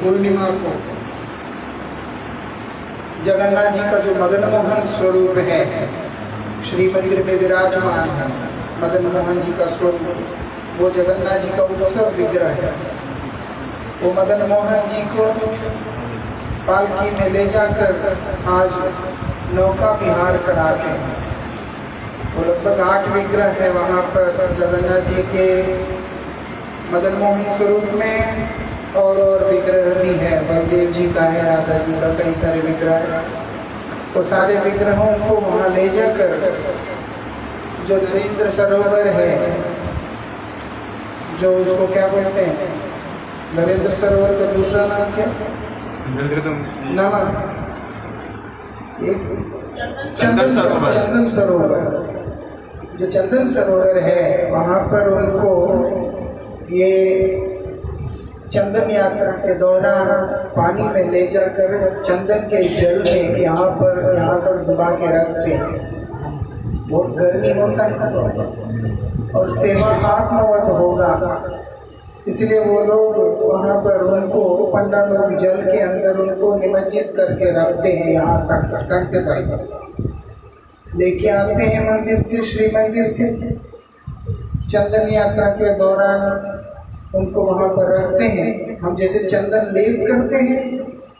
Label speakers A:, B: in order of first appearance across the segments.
A: पूर्णिमा को जगन्नाथ जी का जो मदन मोहन स्वरूप है, श्री मंदिर में विराजमान है मदन मोहन जी का स्वरूप, वो जगन्नाथ जी का उत्सव विग्रह है। वो मदन मोहन जी को पालकी में ले जाकर आज नौका विहार कराते हैं। वो लगभग 8 विग्रह है वहाँ पर जगन्नाथ जी के मदन मोहन स्वरूप में, और विग्रह भी है, बलदेव जी का है, राधा जी का, कई सारे विग्रह है। वो सारे विग्रहों को वहाँ ले जाकर जो नरेंद्र सरोवर है, जो उसको क्या बोलते हैं, नरेंद्र सरोवर का दूसरा नाम क्या? चंदन सरोवर। जो चंदन सरोवर है वहाँ पर उनको ये चंदन यात्रा के दौरान पानी में ले जाकर चंदन के जल में यहाँ पर डुबा के रखते हैं। बहुत गर्मी होता है और सेवा आत्मवत होगा, इसलिए वो लोग वहाँ पर उनको पंडा लोग जल के अंदर उनको निमज्जित करके रखते हैं। यहाँ तक कंठ तक लेके आते हैं मंदिर से, श्री मंदिर से। चंदन यात्रा के दौरान उनको वहाँ पर रखते हैं। हम जैसे चंदन लेप करते हैं,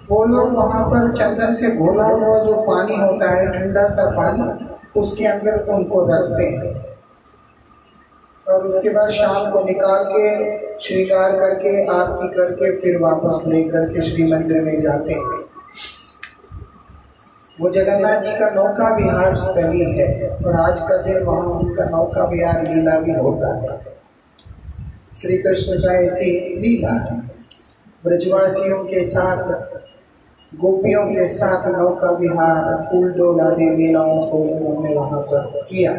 A: वो लोग वहाँ पर चंदन से घोला हुआ जो पानी होता है, ठंडा सा पानी, उसके अंदर उनको रखते हैं और उसके बाद शाम को निकाल के श्रृंगार करके आरती करके फिर वापस ले करके श्री मंदिर में जाते हैं। वो जगन्नाथ जी का नौका विहार स्थली है और आज का दिन वहाँ उनका नौका विहार लीला भी होता है। श्री कृष्ण का ऐसी लीला ब्रजवासियों के साथ, गोपियों के साथ नौका विहार, फूल डोल आदि लीलाओं को उन्होंने वहाँ पर किया।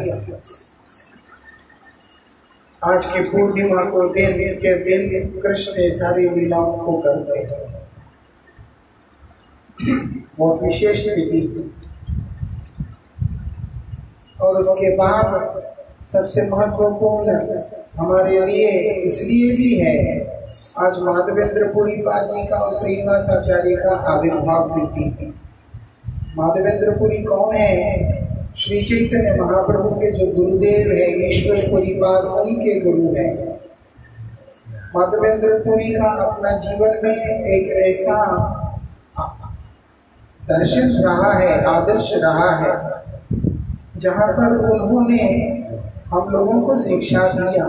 A: आज के पूर्णिमा को दिन कृष्ण सारी लीलाओं को करते हैं। बहुत विशेष विधि। और उसके बाद सबसे महत्वपूर्ण हमारे लिए इसलिए भी है, आज माधवेंद्रपुरी पाद जी का और श्रीनिवासाचार्य का आविर्भाव तिथि है। माधवेंद्रपुरी कौन है? श्री चैतन्य महाप्रभु के जो गुरुदेव है, ईश्वरपुरी पाद, उनके गुरु हैं। माधवेंद्रपुरी का अपना जीवन में एक ऐसा दर्शन रहा है, आदर्श रहा है, जहाँ पर उन्होंने हम लोगों को शिक्षा दिया।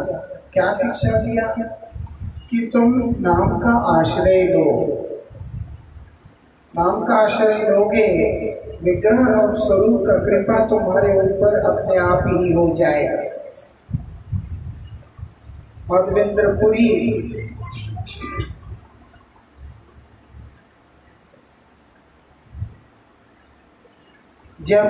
A: क्या शिक्षा दिया? कि तुम नाम का आश्रय लो। नाम का आश्रय लोगे, विग्रह और स्वरूप का कृपा तुम्हारे ऊपर अपने आप ही हो जाएगा। माधवेंद्रपुरी जब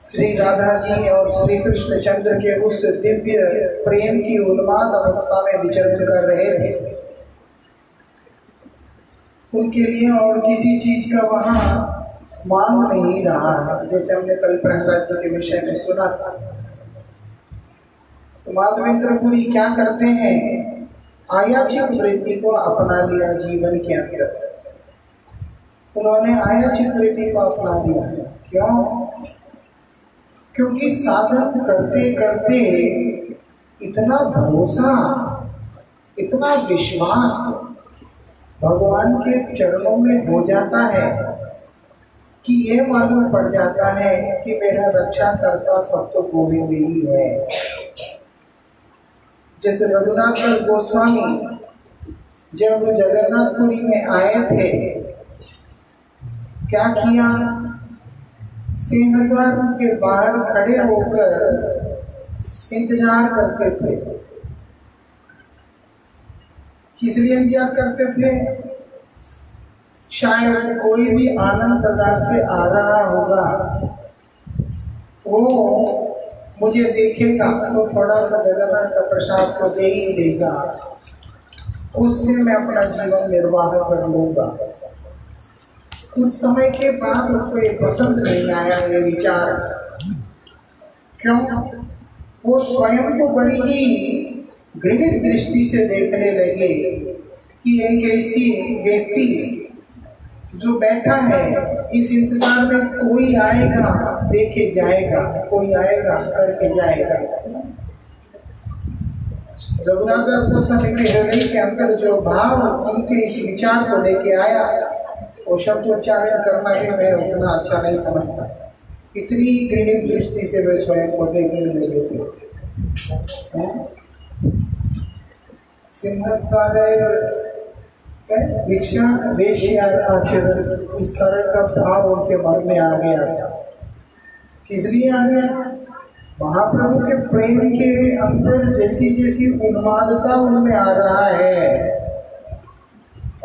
A: श्री राधा जी और श्री कृष्ण चंद्र के उस दिव्य प्रेम की उन्माद अवस्था में विचरण कर रहे थे, उनके लिए और किसी चीज का वहाँ मांग नहीं रहा है। जैसे हमने कल प्रहलाद जी के विषय में सुना था। तो माधवेंद्रपुरी क्या करते हैं? आयाचित वृत्ति को अपना लिया जीवन के अंदर। उन्होंने आयाचित वृत्ति को अपना लिया। क्यों? क्योंकि साधन करते करते इतना भरोसा, इतना विश्वास भगवान के चरणों में हो जाता है कि ये मालूम पड़ जाता है कि मेरा रक्षा करता सब तो गोविंद ही है। जैसे रघुनाथ गोस्वामी जब जगन्नाथपुरी में आए थे, क्या किया? सिंहद्वार के बाहर खड़े होकर इंतजार करते थे। किस लिए इंतजार करते थे? शायद कोई भी आनंद बाजार से आ रहा होगा, वो मुझे देखेगा तो थोड़ा सा जगन्नाथ का प्रसाद को दे ही देगा, उससे मैं अपना जीवन निर्वाह कर लूँगा। कुछ समय के बाद उसको ये पसंद नहीं आया ये विचार। क्यों? वो स्वयं को बड़ी ही घृणित दृष्टि से देखने लगे कि एक ऐसी व्यक्ति जो बैठा है इस इंतजार में कोई आएगा देके जाएगा, कोई आएगा करके जाएगा। रघुनाथ दास गोस्वामी के हृदय के अंदर जो भाव उनके इस विचार को लेके आया, वो शब्द उच्चारण करना ही मैं उतना अच्छा नहीं समझता। इतनी घृणित दृष्टि से वे स्वयं को देखने लगे थे। भिक्षा वेश्या आचरण, इस तरह का भाव उनके मन में आ गया। किस लिए आ गया? महाप्रभु के प्रेम के अंदर जैसी जैसी उन्मादता उनमें आ रहा है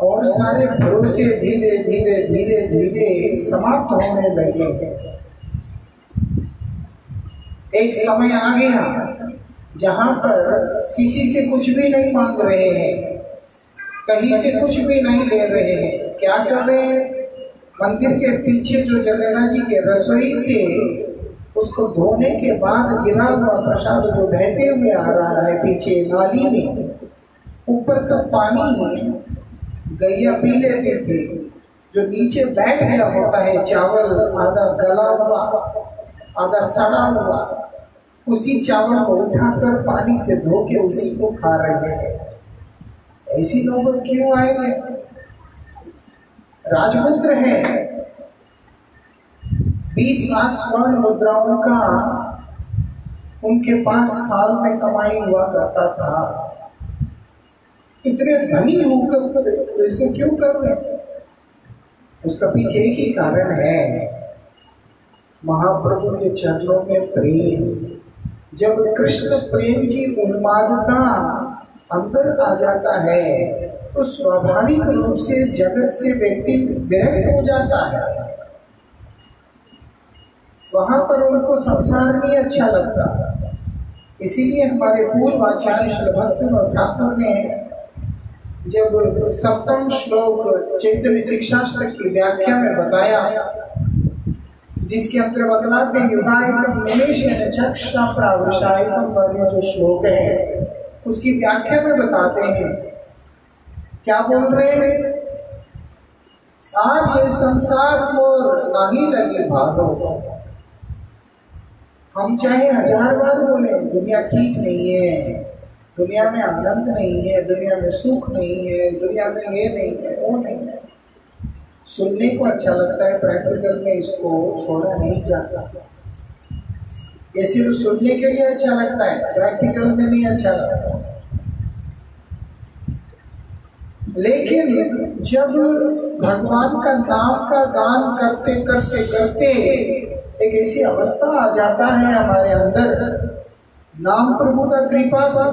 A: और सारे भरोसे धीरे धीरे धीरे धीरे समाप्त होने लगे। एक समय आ गया जहां पर किसी से कुछ भी नहीं मांग रहे हैं, कहीं से कुछ भी नहीं ले रहे हैं। क्या कर रहे हैं? मंदिर के पीछे जो जगन्नाथ जी के रसोई से उसको धोने के बाद गिरा हुआ प्रसाद जो बहते हुए आ रहा है पीछे नाली में, ऊपर का पानी गैया पी लेते थे। जो नीचे बैठ गया होता है चावल, आधा गला हुआ आधा सड़ा हुआ, उसी चावल को उठाकर पानी से धो के उसी को खा रहे हैं। ऐसी नौबत क्यों आएगी? राजपुत्र है, 20 लाख स्वर्ण मुद्राओं का उनके पास साल में कमाई हुआ करता था। इतने धनी होकर ऐसे क्यों कर रहे? उसका पीछे एक ही कारण है, महाप्रभु के चरणों में प्रेम। जब कृष्ण प्रेम की उन्मादता अंदर आ जाता है तो स्वाभाविक रूप से जगत से व्यक्ति विरक्त हो जाता है। वहां पर उनको संसार नहीं अच्छा लगता। इसीलिए हमारे पूर्व आचार्य श्री भक्तिविनोद ठाकुर ने जब 7वां श्लोक चैतन्य शिक्षाष्टक की व्याख्या में बताया, जिसके अंदर बतलाते युगायतम निमेषेण चक्षुषा प्रावृषायतम वाले जो श्लोक है, उसकी व्याख्या में बताते हैं क्या बोल रहे हैं? आज ये संसार को नहीं लगे भागो। हम चाहे 1000 बार बोले दुनिया ठीक नहीं है, दुनिया में आनंद नहीं है, दुनिया में सुख नहीं है, दुनिया में ये नहीं है, वो नहीं है। सुनने को अच्छा लगता है, प्रैक्टिकल में इसको छोड़ा नहीं जाता। ये सिर्फ सुनने के लिए अच्छा लगता है, प्रैक्टिकल में नहीं अच्छा लगता। लेकिन जब भगवान का नाम का गान करते करते करते एक ऐसी अवस्था आ जाता है हमारे अंदर, नाम प्रभु का कृपा से,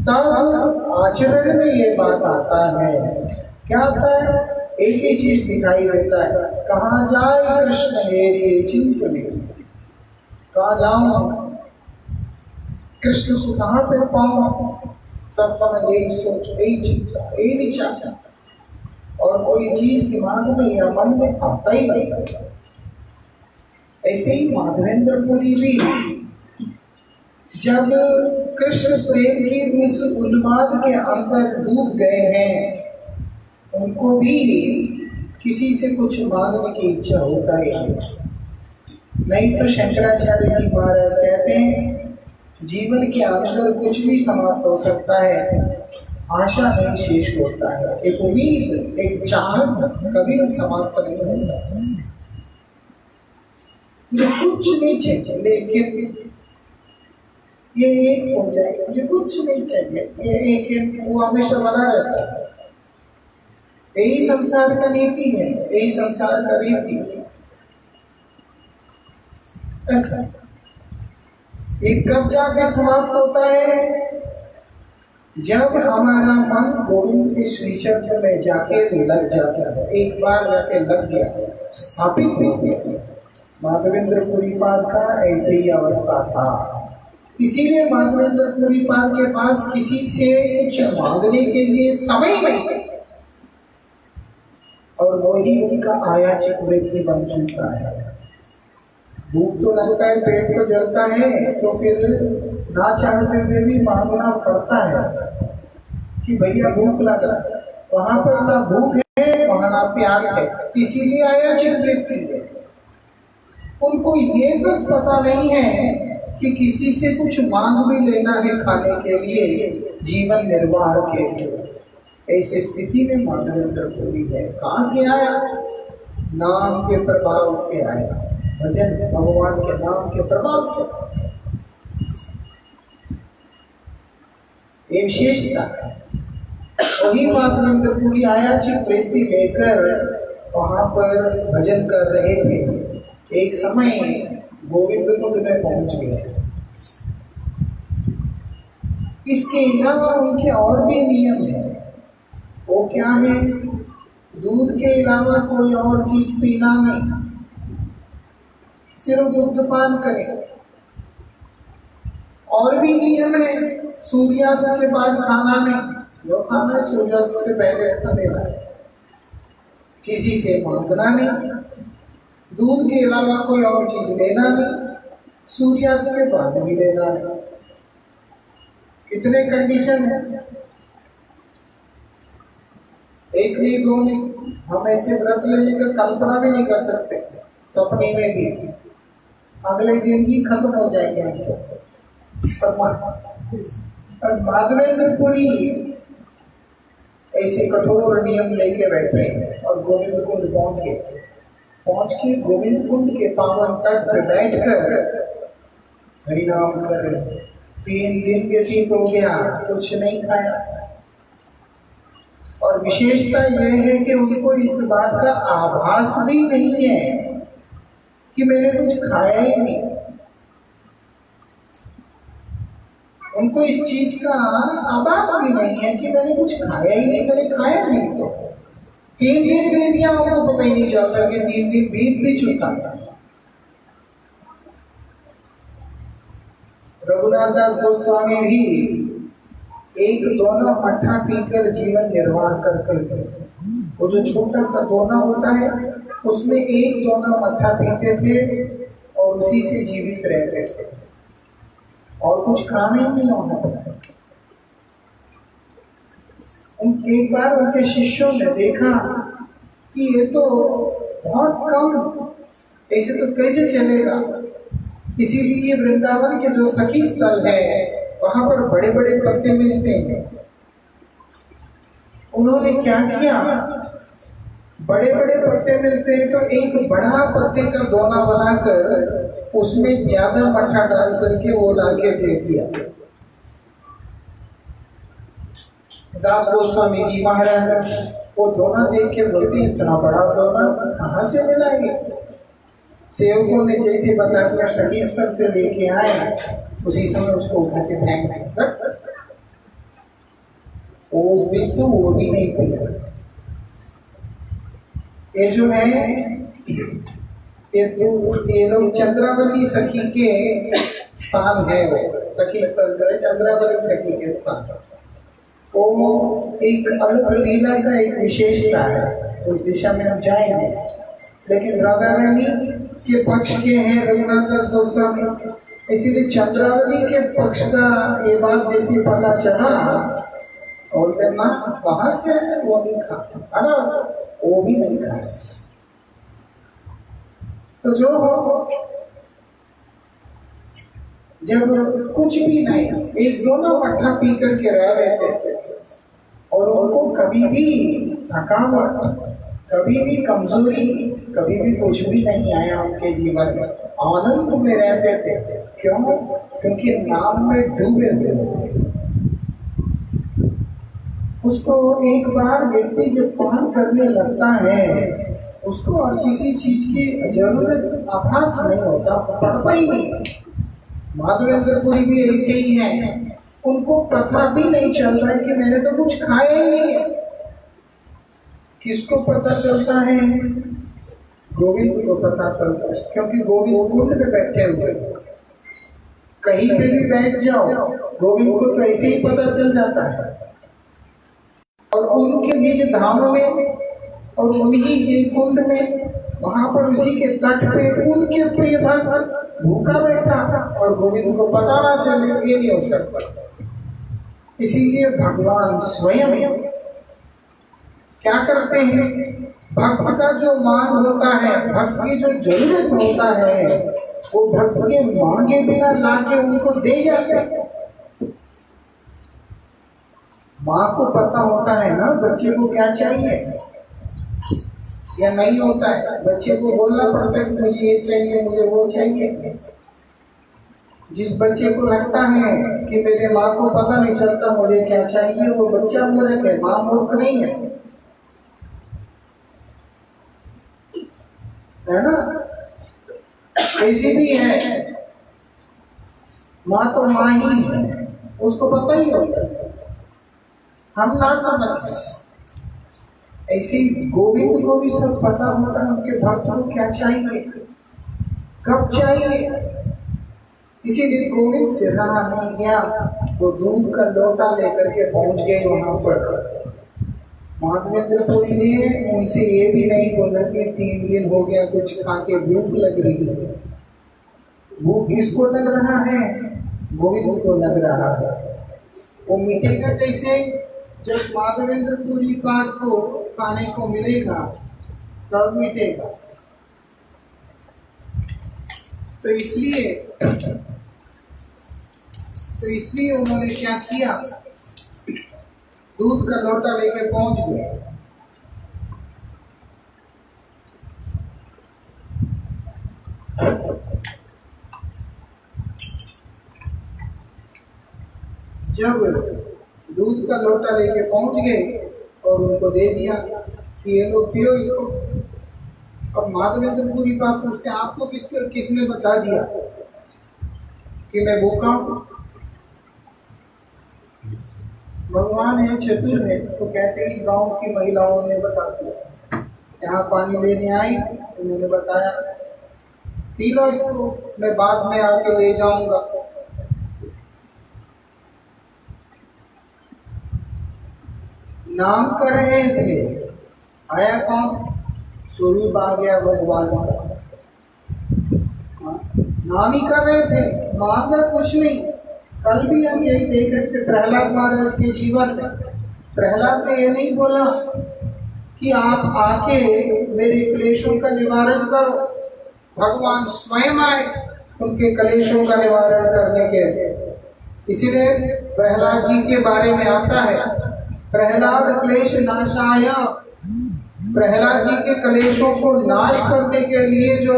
A: तब आचरण में ये बात आता है। क्या आता है? एक ही चीज दिखाई देता है, कहाँ जाए कृष्ण मेरे चिंतन, कहाँ जाऊं कृष्ण को कहाँ पे पाऊं, सब समय यही सोच, यही चिंता, यही विचार, और कोई चीज दिमाग में या मन में आता ही नहीं। ऐसे ही माधवेंद्रपुरी भी जब कृष्ण प्रेम की उस उन्माद के अंदर डूब गए हैं, उनको भी किसी से कुछ मांगने की इच्छा होता है। नहीं तो शंकराचार्य जी महाराज कहते हैं जीवन के अंदर कुछ भी समाप्त हो सकता है, आशा नहीं शेष होता है। एक उम्मीद, एक चाहत कभी भी समाप्त नहीं होता। मुझे कुछ नहीं चाहिए लेकिन ये एक हो जाए, मुझे कुछ नहीं चाहिए, ये एक वो हमेशा बना रहता है। यही संसार का नीति है, यही संसार का रीति है। ऐसा ये कब जाके समाप्त होता है? जब हमारा मन गोविंद के श्री चक्र में जाके लग जाता है। एक बार जाके लग गया, स्थापित हो गया। माधवेंद्रपुरी पाद का ऐसे ही अवस्था था। इसीलिए माधवेंद्रपुरी पाद के पास किसी से कुछ मांगने के लिए समय नहीं, और वही उनका आयाचित वृत्ति बन चुका है। भूख तो लगता है, पेट तो जलता है, तो फिर ना चाहते हुए भी मांगना पड़ता है। कि भैया भूख लग रहा है, वहां पर ना भूख है वहां ना प्यास है, इसीलिए आयाचित वृत्ति है। उनको ये तो पता नहीं है कि किसी से कुछ मांग भी लेना है खाने के लिए, जीवन निर्वाह के लिए। ऐसी स्थिति में माधवेंद्र पुरी है। कहाँ से आया? नाम के प्रभाव से आया, भजन भगवान के नाम के प्रभाव से। ये विशेषता है। वही माधवेंद्र पुरी आयाचित वृत्ति लेकर वहां पर भजन कर रहे थे। एक समय गोविंद कुंड में पहुंच गए। इसके अलावा उनके और भी नियम है। वो क्या है? दूध के अलावा कोई और चीज पीना नहीं, सिर्फ दुग्ध पान करें। और भी नियम है, सूर्यास्त के बाद खाना नहीं, जो खाना है सूर्यास्त से पहले खा देना है, किसी से मांगना नहीं, दूध के अलावा कोई और चीज लेना नहीं, सूर्यास्त के बाद भी लेना नहीं। कितने कंडीशन है? एक नहीं दो नहीं। हम ऐसे व्रत लेने का कल्पना भी नहीं कर सकते, सपने में भी अगले दिन ही खत्म हो जाएंगे हमको। और माधवेंद्र पुरी ऐसे कठोर नियम लेके बैठे और गोविंद कुंड पहुंच के गोविंद कुंड के पावन तट पे बैठकर हरिनाम कर रहे। 3 दिन व्यतीत हो गया, कुछ नहीं खाया। और विशेषता यह है कि उनको इस बात का आभास भी नहीं है कि मैंने कुछ खाया ही नहीं। उनको इस चीज का आभास भी नहीं है कि मैंने कुछ खाया ही नहीं, मैंने खाया नहीं। तो 3 दिन बीत गया, उनको पता ही नहीं चल रहा कि 3 दिन बीत भी चुका। रघुनाथ दास गोस्वामी भी एक दोना मट्ठा पीकर जीवन निर्वाह करते थे। वो जो छोटा सा दोना होता है उसमें एक दोना मट्ठा पीते थे और उसी से जीवित रहते थे, और कुछ खाना ही नहीं होता। एक बार उनके शिष्यों ने देखा कि ये तो बहुत कम, ऐसे तो कैसे चलेगा। इसीलिए वृंदावन के जो सखी स्थल है वहां पर बड़े बड़े पत्ते मिलते हैं। उन्होंने क्या किया, बड़े बड़े पत्ते मिलते हैं तो एक बड़ा पत्ते का दोना बनाकर उसमें ज्यादा मट्ठा डाल करके वो ला के दे दिया। दास गोस्वामी जी महाराज वो दोना देख के बोलते, इतना बड़ा दोना कहाँ से मिला ये? सेवकों ने जैसे बता दिया, सखी स्थल से लेके आए, उसी समय उसको उठा के फेंक दिया। उस दिन तो वो भी नहीं पिया। ये जो है ये लोग चंद्रावली सखी के स्थान है, वो सखी स्थल जो है चंद्रावली सखी के स्थान, वो एक अलग लीला का एक विशेषता है। उस दिशा में हम जाएंगे, लेकिन राधा रानी के पक्ष के हैं रघुनाथ दास गोस्वामी, इसीलिए चंद्रावली के पक्ष का ये बात जैसी पता चला और कहना कहाँ से है, वो नहीं खाता, वो भी नहीं खाया। तो जो जब कुछ भी नहीं, एक दोनों मट्ठा पी करके रह रहे थे और उनको कभी भी थकावट, कभी भी कमजोरी, कभी भी कुछ भी नहीं आया उनके जीवन में, आनंद में रहते थे। क्यों? क्योंकि नाम में डूबे हुए थे। उसको एक बार व्यक्ति जब पान करने लगता है उसको और किसी चीज की जरूरत आभास नहीं होता, पड़ता ही नहीं। माधवेंद्र पुरी भी ऐसे ही हैं, उनको पता भी नहीं चल रहा है कि मैंने तो कुछ खाया ही नहीं है। किसको पता चलता है? गोविंद को पता चलता है, क्योंकि गोविंद कुंड पे बैठे हुए, कहीं पे भी बैठ जाओ गोविंद को तो ऐसे ही पता चल जाता है। और उनके निज धाम में और उन्हीं के कुंड में, वहां पर उसी के तट पे उनके प्रिय भक्त भूखा बैठा और गोविंद को पता ना चले, ये नहीं हो सकता। इसीलिए भगवान स्वयं क्या करते हैं, भक्त का जो मांग होता है, भक्त की जो जरूरत होता है, वो भक्त के मांगे बिना लाके उनको दे जाते हैं। माँ को पता होता है ना बच्चे को क्या चाहिए, या नहीं होता है? बच्चे को बोलना पड़ता है कि मुझे ये चाहिए, मुझे वो चाहिए। जिस बच्चे को लगता है कि मेरे माँ को पता नहीं चलता मुझे क्या चाहिए, वो बच्चा मूर्ख है, माँ मूर्ख नहीं है ना? ऐसी भी है, माँ तो माँ ही है, उसको पता ही होता है, हम ना समझ। ऐसे गोविंद को भी सब पता होता है उनके भक्त को क्या चाहिए, कब चाहिए। इसीलिए गोविंद से रहा नहीं गया, वो दूध का लोटा लेकर के पहुंच गए वहां पर। माधवेंद्रपुरी ने उनसे ये भी नहीं बोला कि 3 दिन हो गया कुछ खा के भूख लग रही है। भूख किसको लग रहा है? गोविंद को लग रहा है। वो मिटेगा कैसे? जब माधवेंद्रपुरी पाक को खाने को मिलेगा तब मिटेगा। तो इसलिए उन्होंने क्या किया, दूध का लोटा लेके पहुंच गए। जब दूध का लोटा लेके पहुंच गए और उनको दे दिया कि ये लोग पियो इसको। अब माधवेंद्रपुरी बात पूछते, आपको किसने बता दिया कि मैं भूखा हूं? भगवान है, चतुर है, तो कहते हैं गांव की महिलाओं ने बता दिया। यहाँ पानी लेने आई, उन्होंने बताया पी लो इसको, मैं बाद में आके ले जाऊंगा। नाम कर रहे थे, आया कौन? स्वरूप आ गया भगवान का। नाम ही कर रहे थे, मांगा कुछ नहीं। कल भी हम यही देख रहे थे प्रहलाद महाराज के जीवन में। प्रहलाद ने ये नहीं बोला कि आप आके मेरे क्लेशों का निवारण करो, भगवान स्वयं आए उनके क्लेशों का निवारण करने के। इसीलिए प्रहलाद जी के बारे में आता है, प्रहलाद क्लेश नाशाय, प्रहलाद जी के क्लेशों को नाश करने के लिए जो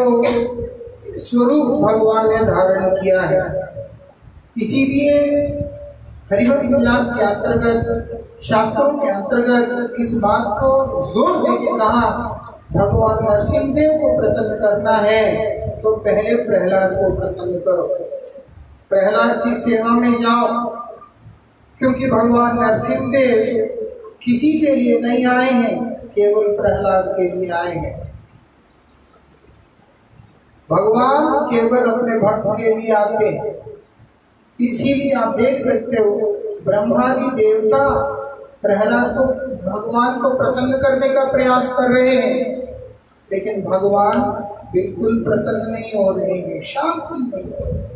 A: स्वरूप भगवान ने धारण किया है। इसीलिए हरिभक्त विलास के अंतर्गत, शास्त्रों के अंतर्गत इस बात को जोर देके कहा, भगवान नरसिंहदेव को प्रसन्न करना है तो पहले प्रहलाद को प्रसन्न करो, प्रहलाद की सेवा में जाओ। क्योंकि भगवान नरसिंहदेव किसी के लिए नहीं आए हैं, केवल प्रहलाद के लिए आए हैं। भगवान केवल अपने भक्त के लिए आते हैं। इसीलिए आप देख सकते हो ब्रह्मादि देवता प्रहलाद को, भगवान को प्रसन्न करने का प्रयास कर रहे हैं, लेकिन भगवान बिल्कुल प्रसन्न नहीं हो रहे हैं, शांत नहीं हो रहे।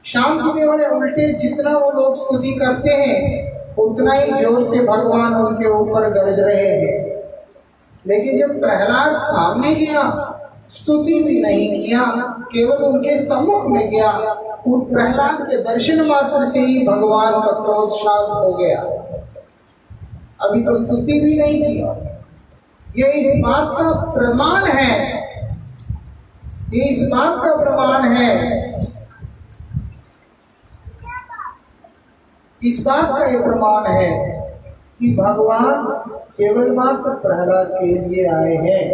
A: शांत नहीं हो रहे, उल्टे जितना वो लोग स्तुति करते हैं उतना ही जोर से भगवान उनके ऊपर गरज रहे हैं। लेकिन जब प्रहलाद सामने गया, स्तुति भी नहीं किया, केवल उनके सम्मुख में गया, उन प्रहलाद के दर्शन मात्र से ही भगवान का क्रोध शांत हो गया। अभी तो स्तुति भी नहीं किया। ये इस बात का प्रमाण है, ये इस बात का प्रमाण है, इस बात का ये प्रमाण है कि भगवान केवल मात्र प्रहलाद के लिए आए हैं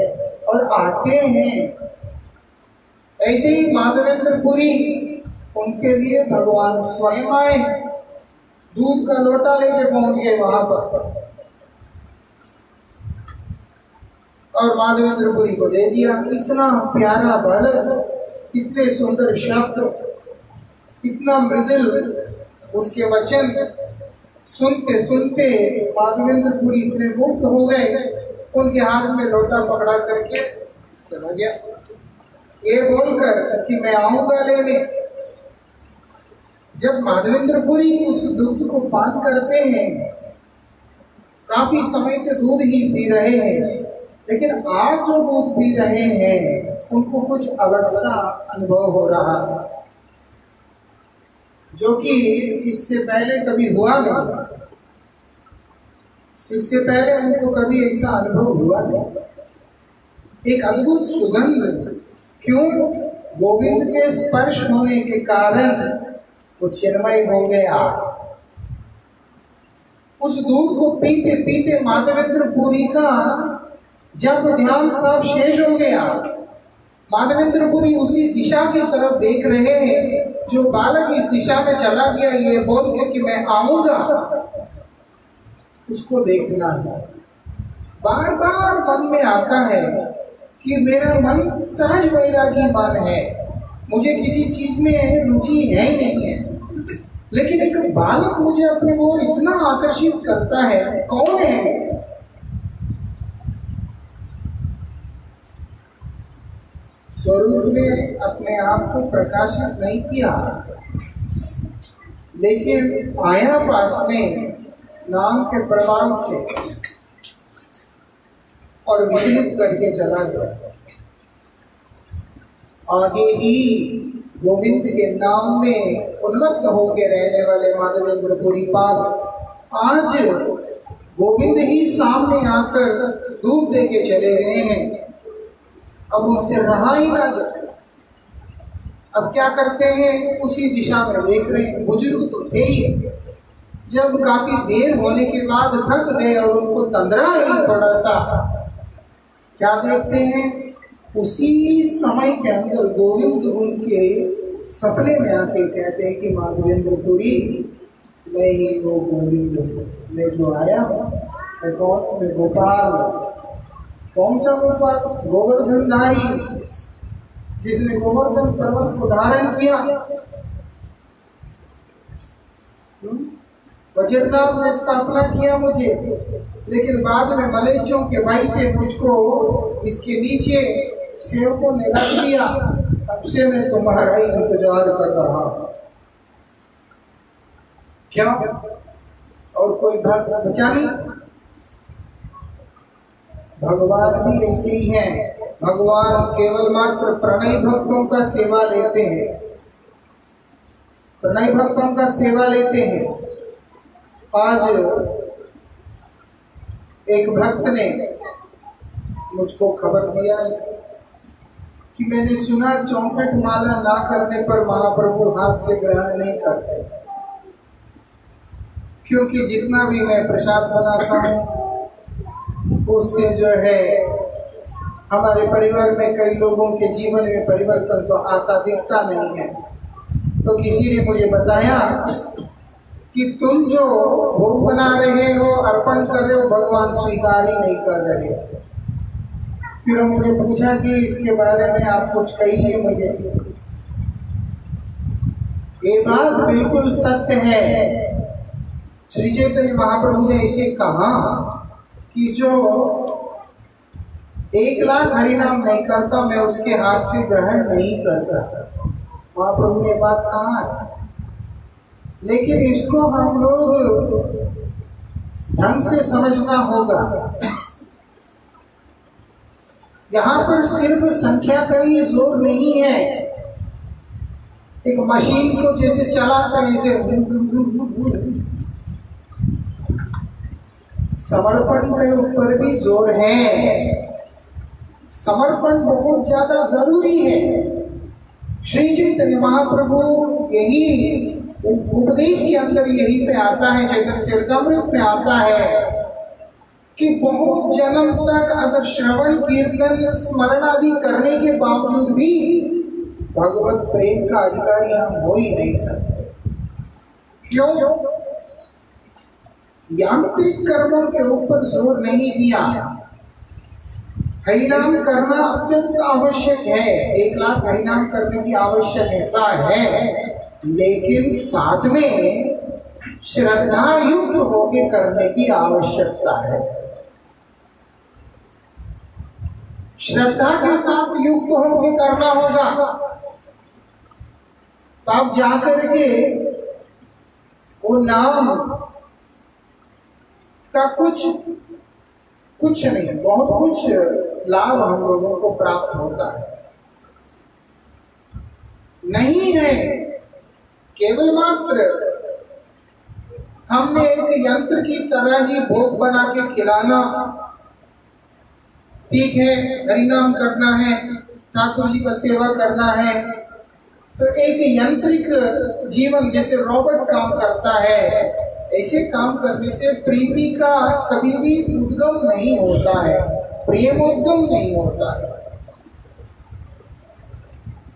A: और आते हैं। ऐसे ही माधवेंद्रपुरी, उनके लिए भगवान स्वयं आए, दूध का लोटा लेके पहुंच गए वहां पर और माधवेंद्रपुरी को दे दिया। इतना प्यारा बालक, इतने सुंदर शब्द, इतना मृदुल उसके वचन, सुनते सुनते माधवेंद्रपुरी इतने मुग्ध हो गए, उनके हाथ में लोटा पकड़ा करके चला गया, ये बोलकर कि मैं आऊंगा लेने। जब माधवेंद्रपुरी उस दूध को पान करते हैं, काफी समय से दूध ही पी रहे हैं, लेकिन आज जो दूध पी रहे हैं उनको कुछ अलग सा अनुभव हो रहा है, जो कि इससे पहले कभी हुआ नहीं। इससे पहले उनको कभी ऐसा अनुभव हुआ नहीं। एक अद्भुत सुगंध, क्यों? गोविंद के स्पर्श होने के कारण वो चिन्मय हो गया। उस दूध को पीते पीते माधवेंद्रपुरी का जब ध्यान सब शेष हो गया, माधवेंद्रपुरी उसी दिशा की तरफ देख रहे हैं, जो बालक इस दिशा में चला गया ये बोल के कि मैं आऊंगा, उसको देखना है। बार बार मन में आता है कि मेरा मन सहज वैरागी मन है, मुझे किसी चीज में रुचि है ही नहीं है, लेकिन एक बालक मुझे अपने ओर इतना आकर्षित करता है। कौन है? स्वरूप ने अपने आप को प्रकाशित नहीं किया, लेकिन आया पास में नाम के प्रभाव से और विचलित करके चला गया। आगे ही गोविंद के नाम में उन्मत्त होकर रहने वाले माधवेंद्रपुरी पाद आज गोविंद ही सामने आकर दूध दे के चले गए हैं। अब उनसे रहा ही ना गया। अब क्या करते हैं? उसी दिशा में देख रहे हैं। बुजुर्ग तो थे ही, जब काफी देर होने के बाद थक गए और उनको तंद्रा ही थोड़ा सा, क्या देखते हैं? उसी समय के अंदर गोविंद उनके सपने में आके कहते हैं कि माधवेंद्रपुरी, मैं ही वो गोविंद, मैं जो आया हूँ, मैं कौन? मैं गोपाल। कौन सा गोपाल? गोवर्धनधारी, जिसने गोवर्धन पर्वत को धारण किया। वज्रनाभ ने स्थापना किया मुझे, लेकिन बाद में मलेच्चों के भाई से मुझको इसके नीचे सेवकों ने रख दिया। तब से मैं तुम्हारा ही इंतजार कर रहा हूं। क्या? और कोई भक्त बचा नहीं? भगवान भी ऐसे ही हैं। भगवान केवल मात्र प्रणय भक्तों का सेवा लेते हैं, प्रणय भक्तों का सेवा लेते हैं। आज एक भक्त ने मुझको खबर दिया कि मैंने सुना 64 माला ना करने पर महाप्रभु हाथ से ग्रहण नहीं करते, क्योंकि जितना भी मैं प्रसाद बनाता हूँ उससे जो है हमारे परिवार में कई लोगों के जीवन में परिवर्तन तो आता दिखता नहीं है। तो किसी ने मुझे बताया कि तुम जो भोग बना रहे हो, अर्पण कर रहे हो, भगवान स्वीकार ही नहीं कर रहे। फिर मुझे पूछा कि इसके बारे में आप कुछ कहिए मुझे। ये बात बिल्कुल सत्य है। श्री चैतन्य महाप्रभु ने इसे कहा कि जो 1 लाख हरिनाम नहीं करता, मैं उसके हाथ से ग्रहण नहीं करता। महाप्रभु ने बात कहा, लेकिन इसको हम लोग ढंग से समझना होगा। यहाँ पर सिर्फ संख्या का ही जोर नहीं है। एक मशीन को जैसे चलाता है, ऐसे समर्पण के ऊपर भी जोर है। समर्पण बहुत ज्यादा जरूरी है। श्री चैतन्य महाप्रभु यही उपदेश के अंदर यही पे आता है, चैतन्य चरितामृत में आता है कि बहुत जन्म तक अगर श्रवण कीर्तन स्मरण आदि करने के बावजूद भी भगवत प्रेम का अधिकारी हम हो ही नहीं सकते। क्यों? यांत्रिक कर्मों के ऊपर जोर नहीं दिया। हरिनाम करना अत्यंत आवश्यक है। 1 लाख हरिनाम करने की आवश्यकता है, लेकिन साथ में श्रद्धा युक्त होकर करने की आवश्यकता है। श्रद्धा के साथ युक्त होकर करना होगा, तब जाकर के वो नाम का कुछ नहीं, बहुत कुछ लाभ हम लोगों को प्राप्त होता है। नहीं है केवल मात्र हमने एक यंत्र की तरह ही भोग बना के खिलाना, ठीक है, हरिनाम करना है, ठाकुर जी का सेवा करना है, तो एक यंत्रिक जीवन जैसे रोबोट काम करता है, ऐसे काम करने से प्रीति का कभी भी उद्गम नहीं होता है, प्रेमोद्गम नहीं होता है।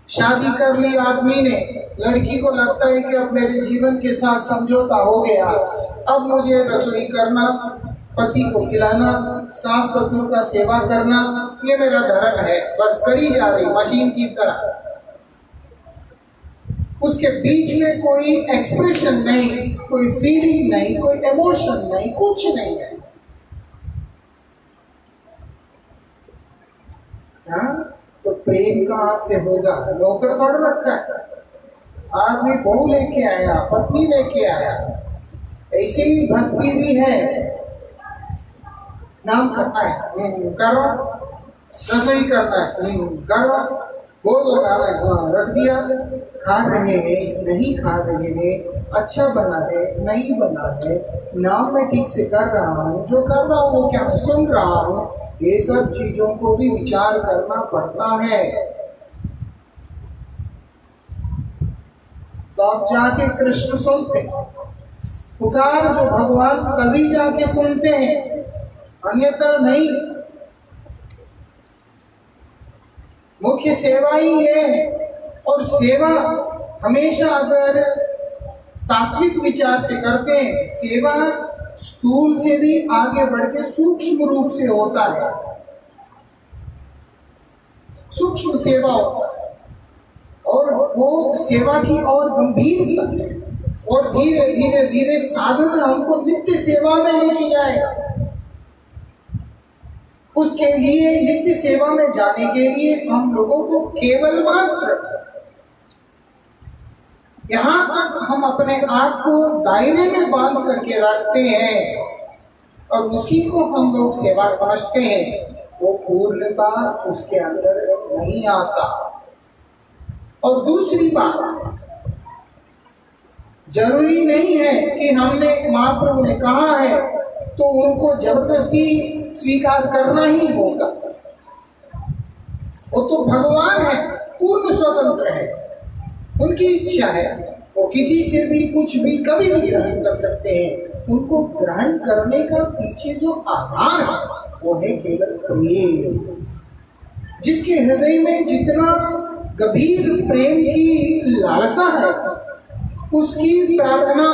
A: शादी कर ली आदमी ने, लड़की को लगता है कि अब मेरे जीवन के साथ समझौता हो गया, अब मुझे रसोई करना, पति को खिलाना, सास ससुर का सेवा करना, ये मेरा धर्म है, बस करी जा रही मशीन की तरह। उसके बीच में कोई एक्सप्रेशन नहीं, कोई फीलिंग नहीं, कोई इमोशन नहीं, कुछ नहीं है। हाँ, तो प्रेम कहाँ से होगा? नौकर थोड़ा रखा है, आदमी बहू लेके आया, पत्नी लेके आया, ऐसे ही भक्ति भी है। नाम करना है, करो, रसोई करना है, करो, भोग लगाना है, हाँ रख दिया, खा रहे हैं नहीं खा रहे हैं, अच्छा बना है नहीं बना है, नाम मैं ठीक से कर रहा हूँ, जो कर रहा हूँ वो क्या मैं सुन रहा हूँ, ये सब चीजों को भी विचार करना पड़ता है। तो आप जाके कृष्ण सुनते, पुकार जो भगवान तभी जाके सुनते हैं, अन्यथा नहीं। मुख्य सेवा ही है, और सेवा हमेशा अगर तात्विक विचार से करते हैं, सेवा स्थूल से भी आगे बढ़ के सूक्ष्म रूप से होता है, सूक्ष्म सेवा होता है, और वो सेवा की और गंभीर और धीरे धीरे धीरे साधन हमको नित्य सेवा में लेके जाएगा। उसके लिए नित्य सेवा में जाने के लिए हम लोगों को केवल मात्र यहाँ तक हम अपने आप को दायरे में बांध करके रखते हैं और उसी को हम लोग सेवा समझते हैं, वो पूर्णता उसके अंदर नहीं आता। और दूसरी बात, जरूरी नहीं है कि हमने महाप्रभु ने कहा है तो उनको जबरदस्ती स्वीकार करना ही होगा। वो तो भगवान है, पूर्ण स्वतंत्र है, उनकी इच्छा है, वो किसी से भी कुछ भी कभी भी ग्रहण कर सकते हैं। उनको ग्रहण करने का पीछे जो आधार है वो है केवल प्रेम। जिसके हृदय में जितना गंभीर प्रेम की लालसा है, उसकी प्रार्थना,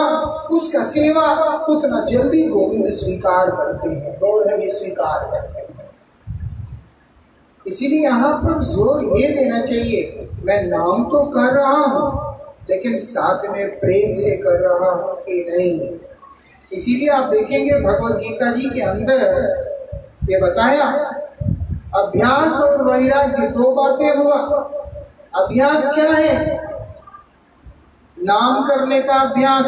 A: उसका सेवा उतना जल्दी गोविंद स्वीकार करते हैं, गौरव स्वीकार करते हैं। इसीलिए यहाँ पर जोर ये देना चाहिए, मैं नाम तो कर रहा हूँ लेकिन साथ में प्रेम से कर रहा हूँ कि नहीं। इसीलिए आप देखेंगे भगवत गीता जी के अंदर ये बताया, अभ्यास और वैराग्य दो बातें हुआ। अभ्यास क्या है? नाम करने का अभ्यास,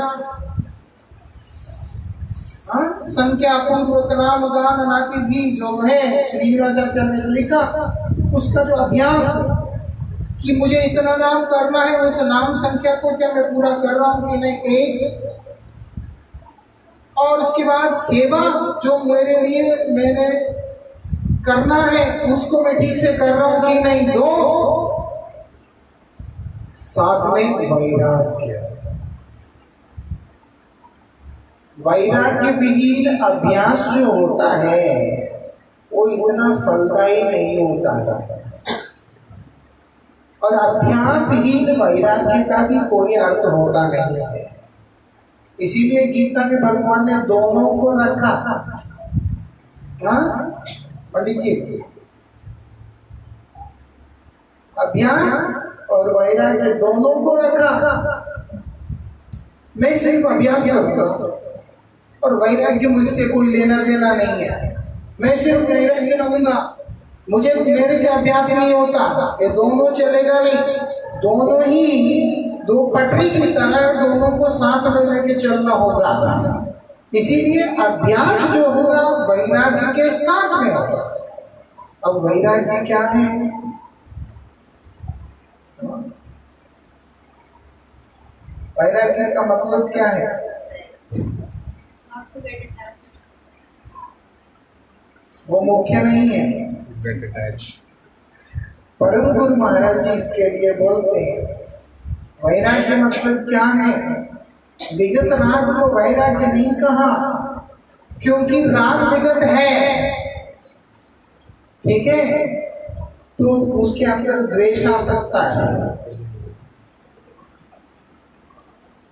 A: संख्या पूर्वक नाम गान नाती भी जो है श्रीनिवासाचार्य ने लिखा, उसका जो अभ्यास कि मुझे इतना नाम करना है, उस नाम संख्या को क्या मैं पूरा कर रहा हूँ कि नहीं, एक। और उसके बाद सेवा जो मेरे लिए मैंने करना है उसको मैं ठीक से कर रहा हूँ कि नहीं, दो। साथ में वैराग्य, वैराग्य विहीन अभ्यास जो होता है वो इतना फलदायी नहीं होता है, और अभ्यासहीन वैराग्य का भी कोई अर्थ होता नहीं है। इसीलिए गीता में भगवान ने दोनों को रखा। पंडित जी, अभ्यास और वैराग्य दोनों को रखा। मैं सिर्फ अभ्यास करूंगा और वैराग्य मुझसे कोई लेना देना नहीं है। मैं सिर्फ वैराग्य रहूंगा, मुझे मेरे से अभ्यास नहीं होता, ये दोनों चलेगा नहीं। दोनों ही दो पटरी की तरह दोनों को साथ में लेके चलना होगा। इसीलिए अभ्यास जो होगा वैराग्य के साथ में होगा। अब वैराग्य क्या है? वैराग्य का मतलब क्या है? वो मुख्य नहीं है। परम गुरु महाराज जी इसके लिए बोलते हैं वैराग्य मतलब क्या है? विगत राग को वैराग्य नहीं कहा, क्योंकि राग विगत है, ठीक है, तो उसके अंदर द्वेष आ सकता है।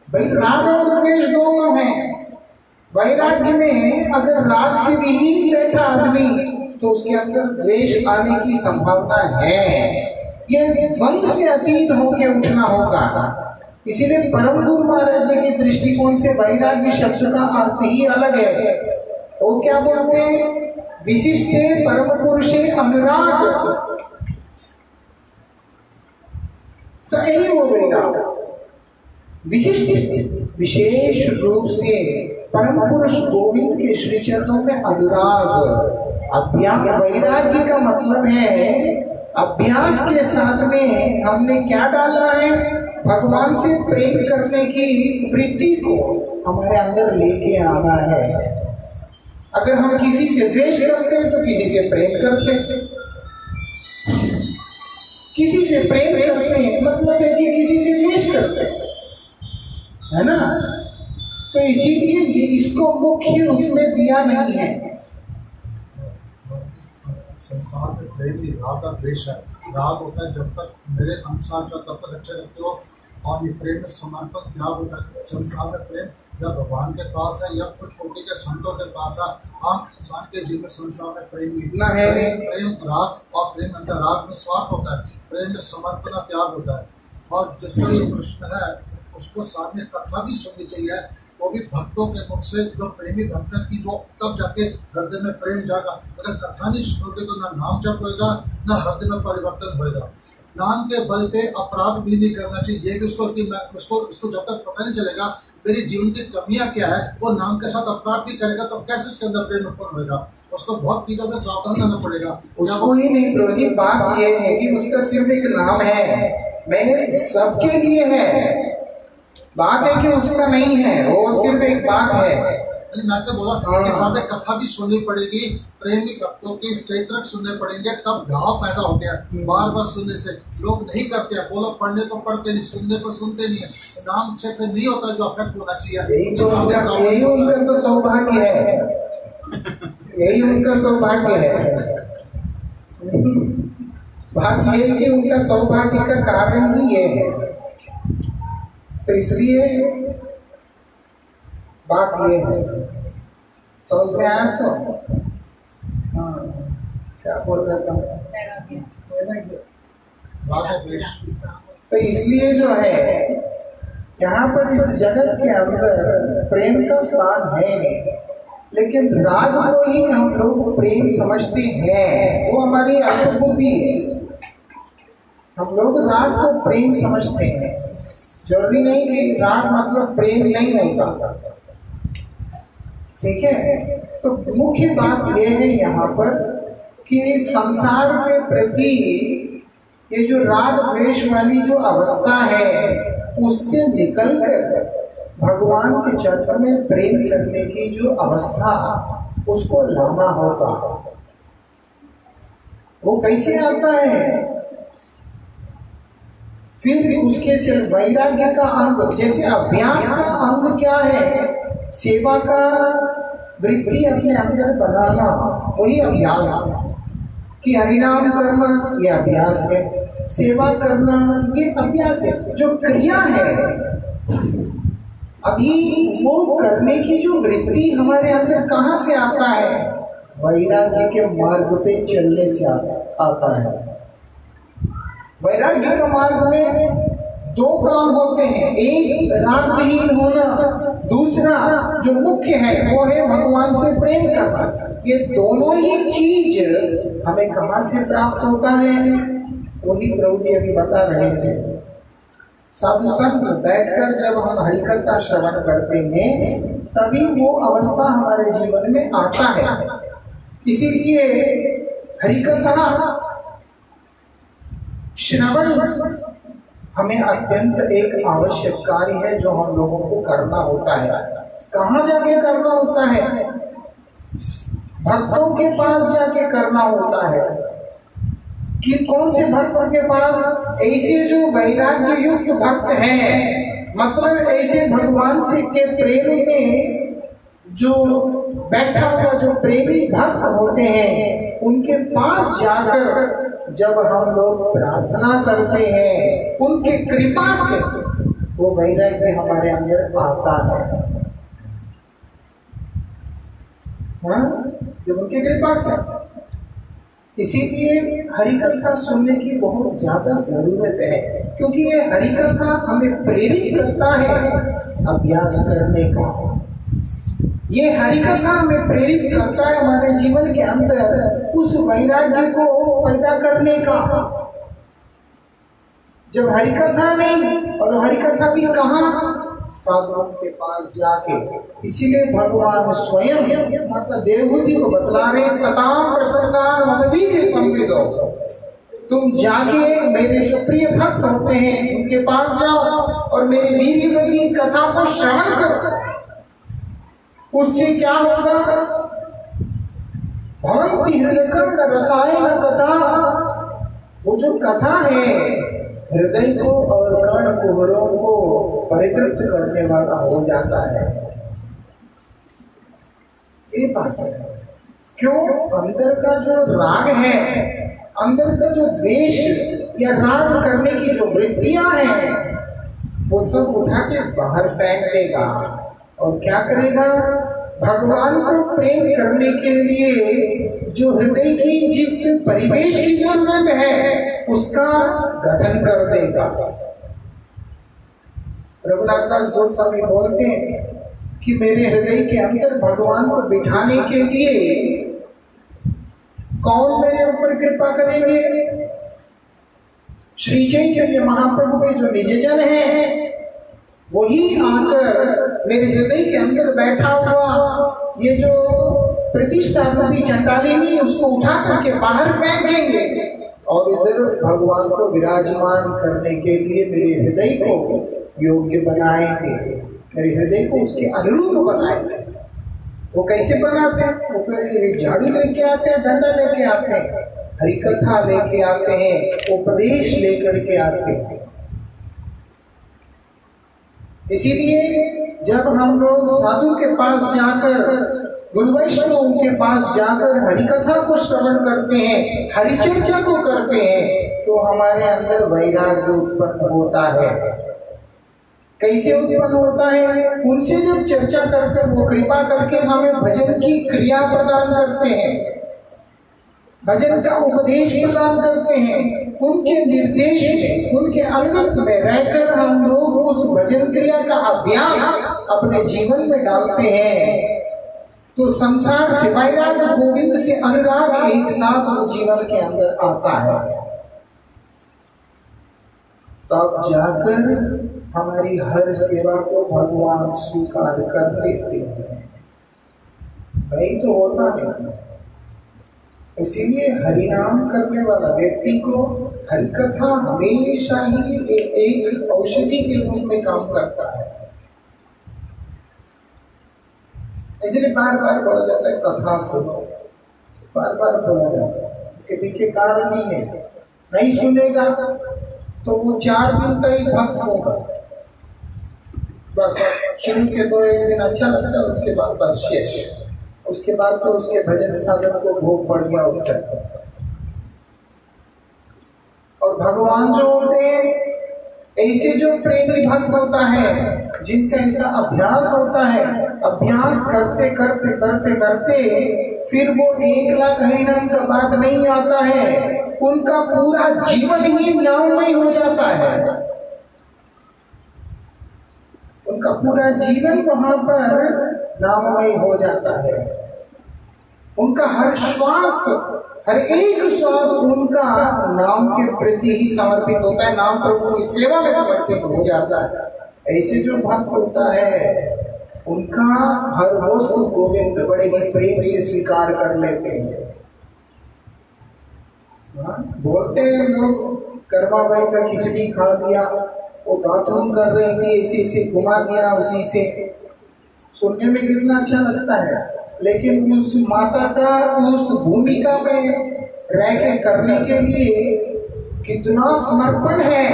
A: भाई राग और द्वेष दोनों है। वैराग्य में अगर राग से भी बैठा आदमी तो उसके अंदर द्वेष आने की संभावना है। ये द्वंद से अतीत होके उठना होगा। इसीलिए परम गुरु महाराज जी के दृष्टिकोण से वैराग्य शब्द का अर्थ ही अलग है। वो क्या बोलते हैं? विशिष्टे परम पुरुषे अनुराग, सही हो वैराग। विशिष्ट विशेष रूप से परम पुरुष गोविंद के श्री चरणों में अनुराग। अभ्यास वैराग्य का मतलब है अभ्यास के साथ में हमने क्या डालना है? भगवान से प्रेम करने की वृत्ति को हमारे अंदर लेके आना है। अगर हम किसी से द्वेष करते हैं तो किसी से प्रेम करते हैं, किसी से प्रेम करते हैं मतलब है कि किसी से द्वेष करते हैं, है ना? तो इसीलिए ये इसको मुख्य उसमें दिया नहीं है।
B: संसार में प्रेम ही राग का द्वेष है। राग होता है जब तक मेरे अनुसार तब तक अच्छे लगते हो, और ये प्रेम में समर्पण त्याग होता है। संसार में प्रेम या भगवान के पास है या कुछ छोटे के संतों के पास है। आम इंसान के जीवन में संसार में प्रेम नहीं है। प्रेम राग और प्रेम अंदर राग में स्वार्थ होता है, प्रेम में समर्पण त्याग होता है। और जिसका ये प्रश्न है उसको सामने कथा भी सुननी चाहिए, वो भी भक्तों के मुख से, जो प्रेमी भक्त की, जो तब जाके हृदय में प्रेम जागा। अगर कथा नहीं सुनोगे तो ना नाम जप होगा ना हृदय में परिवर्तन होगा। नाम के बल पे अपराध भी नहीं करना चाहिए। ये भी उसको कि मैं उसको जब तक पता नहीं चलेगा मेरे जीवन की कमियां क्या है, वो नाम के साथ अपराध भी करेगा तो कैसे उसके अंदर प्रेम उत्पन्न होगा? उसको बहुत चीजों में सावधान रहना पड़ेगा।
A: उसको ही नहीं प्रोजी, बात ये है कि उसका सिर्फ एक नाम है, मैंने सबके लिए है। बात है कि उसका नहीं है, वो सिर्फ एक बात है।
B: मैं से बोला कि सामने कथा भी सुननी पड़ेगी, प्रेमी भक्तों की चरित्र सुनने पड़ेंगे, तब घाव पैदा होते हैं। बार बार सुनने से लोग नहीं करते हैं। बोलो पढ़ने को पढ़ते नहीं, सुनने को सुनते नहीं है। नाम से फिर नहीं होता जो अफेक्ट होना चाहिए।
A: यही उनका तो सौभाग्य है, यही उनका सौभाग्य है। बात ये है कि उनका सौभाग्य का कारण ही ये है। तो इसलिए बात ये है, समझ में आया? तो हाँ, क्या बोल रहा था? तो इसलिए जो है यहाँ पर इस जगत के अंदर प्रेम का स्थान है नहीं, लेकिन राग को ही हम लोग प्रेम समझते हैं। वो हमारी अल्पबुद्धि है। हम लोग राग को प्रेम समझते हैं। जरूरी नहीं कि राग मतलब प्रेम नहीं होता, ठीक है? तो मुख्य बात यह है यहाँ पर कि संसार के प्रति ये जो राग द्वेष वाली जो अवस्था है उससे निकलकर भगवान के चरण में प्रेम करने की जो अवस्था उसको लाना होगा। वो कैसे आता है? फिर उसके सिर्फ वैराग्य का अंग, जैसे अभ्यास का अंग क्या है? सेवा का वृत्ति अपने अंदर बनाना, वही अभ्यास है। कि हरिनाम करना ये अभ्यास है, सेवा करना ये अभ्यास है, जो क्रिया है। अभी वो करने की जो वृत्ति हमारे अंदर कहाँ से आता है? वैराग्य के मार्ग पे चलने से आता है। वैराग्य का मार्ग में दो काम होते हैं, एक राग विहीन होना, दूसरा जो मुख्य है वो है भगवान से प्रेम करना। ये दोनों ही चीज हमें कहाँ से प्राप्त होता है? वही प्रभु जी अभी बता रहे थे। साधु संग बैठकर जब हम हरिकथा श्रवण करते हैं तभी वो अवस्था हमारे जीवन में आता है। इसीलिए हरिकथा श्रवण हमें अत्यंत एक आवश्यक कार्य है जो हम लोगों को करना होता है। कहाँ जाके करना होता है? भक्तों के पास जाके करना होता है। कि कौन से भक्तों के पास? ऐसे जो वैराग्य युक्त भक्त हैं, मतलब ऐसे भगवान से के प्रेम में जो बैठा हुआ जो प्रेमी भक्त होते हैं, उनके पास जाकर जब हम लोग प्रार्थना करते हैं, उनके कृपा से वो वैराग्य हमारे अंदर आता है। हाँ, जब उनकी कृपा से। इसीलिए हरिकथा सुनने की बहुत ज्यादा जरूरत है, क्योंकि ये हरिकथा हमें प्रेरित करता है अभ्यास करने का। ये हरिकथा हमें प्रेरित करता है हमारे जीवन के अंदर उस वैराग्य को पैदा करने का। जब हरिकथा नहीं, और हरिकथा भी कहाँ? साधुओं के पास जाके। इसीलिए भगवान स्वयं माता देवहूति को बतला रहे, सताम प्रसन्नान ममवी के संविदो, तुम जाके मेरे जो प्रिय भक्त होते हैं उनके पास जाओ और मेरे वीर्यवती कथा को श्रवण करो। उससे क्या होगा? भवन्ति हृदयकर्म रसायन कथा, वो जो कथा है हृदय को और कर्ण कुहरों को परितृप्त करने वाला हो जाता है। ये बात है। क्यों? अंदर का जो राग है, अंदर का जो द्वेष या राग करने की जो वृत्तियां हैं, वो सब उठा के बाहर फेंक देगा। और क्या करेगा? भगवान को प्रेम करने के लिए जो हृदय की जिस परिवेश की जरूरत है उसका गठन कर देगा। रघुनाथ दास गोस्वामी बोलते हैं कि मेरे हृदय के अंदर भगवान को बिठाने के लिए कौन मेरे ऊपर कृपा करेंगे? श्री चैतन्य महाप्रभु के जो निजजन हैं, वही आकर मेरे हृदय के अंदर बैठा हुआ ये जो प्रतिष्ठा रूपी चंडालिनी उसको उठा करके बाहर फेंकेंगे और इधर भगवान को विराजमान करने के लिए मेरे हृदय को योग्य बनाएंगे, मेरे हृदय को उसके अनुरूप बनाएंगे। वो कैसे बनाते हैं? वो झाड़ू लेके आते हैं, डंडा लेके आते हैं, हरिकथा लेके आते हैं, उपदेश लेकर के आते हैं। इसीलिए जब हम लोग साधु के पास जाकर, गुरु वैष्णव के पास जाकर हरिकथा को श्रवण करते हैं, हरिचर्चा को करते हैं, तो हमारे अंदर वैराग्य उत्पन्न होता है। कैसे उत्पन्न होता है? उनसे जब चर्चा करते वो कृपा करके हमें भजन की क्रिया प्रदान करते हैं, भजन का उपदेश प्रदान करते हैं। उनके निर्देश में, उनके अंगत में रहकर हम लोग उस भजन क्रिया का अभ्यास अपने जीवन में डालते हैं, तो संसार से वैराग्य, गोविंद से अनुराग एक साथ वो जीवन के अंदर आता है। तब जाकर हमारी हर सेवा को भगवान स्वीकार कर लेते हैं। नहीं तो होता नहीं। इसीलिए हरिनाम करने वाला व्यक्ति को हरिकथा हमेशा ही एक औषधि के रूप में काम करता है। इसलिए बार बार बोला जाता है कथा सुनो, बार बार बोला जाता है। इसके पीछे कारण नहीं है। नहीं सुनेगा तो वो 4 दिन का ही भक्त होगा, बस शुरू के 2-1 दिन अच्छा लगता है, उसके बाद बस शेष। उसके बाद तो उसके भजन साधन को भोग पड़ गया होता है। और भगवान जो होते हैं, ऐसे जो प्रेमी भक्त होता है, जिनका ऐसा अभ्यास होता है, अभ्यास करते करते करते करते फिर वो 1 लाख हरिनाम का बात नहीं आता है, उनका पूरा जीवन ही नाममय हो जाता है। उनका पूरा जीवन वहां पर नाममय हो जाता है। उनका हर श्वास, हर एक श्वास उनका नाम के प्रति ही समर्पित होता है, नाम प्रभु की सेवा में समर्पित हो जाता है। ऐसे जो भक्त होता है उनका हर वस्तु गोविंद बड़े ही प्रेम से स्वीकार कर लेते हैं। बोलते हैं लोग कर्माबाई का खिचड़ी खा लिया, वो दातून कर रही थी, इसी से घुमा दिया, उसी से। सुनने में कितना अच्छा लगता है, लेकिन उस माता का उस भूमिका में रह के करने के लिए कितना समर्पण है,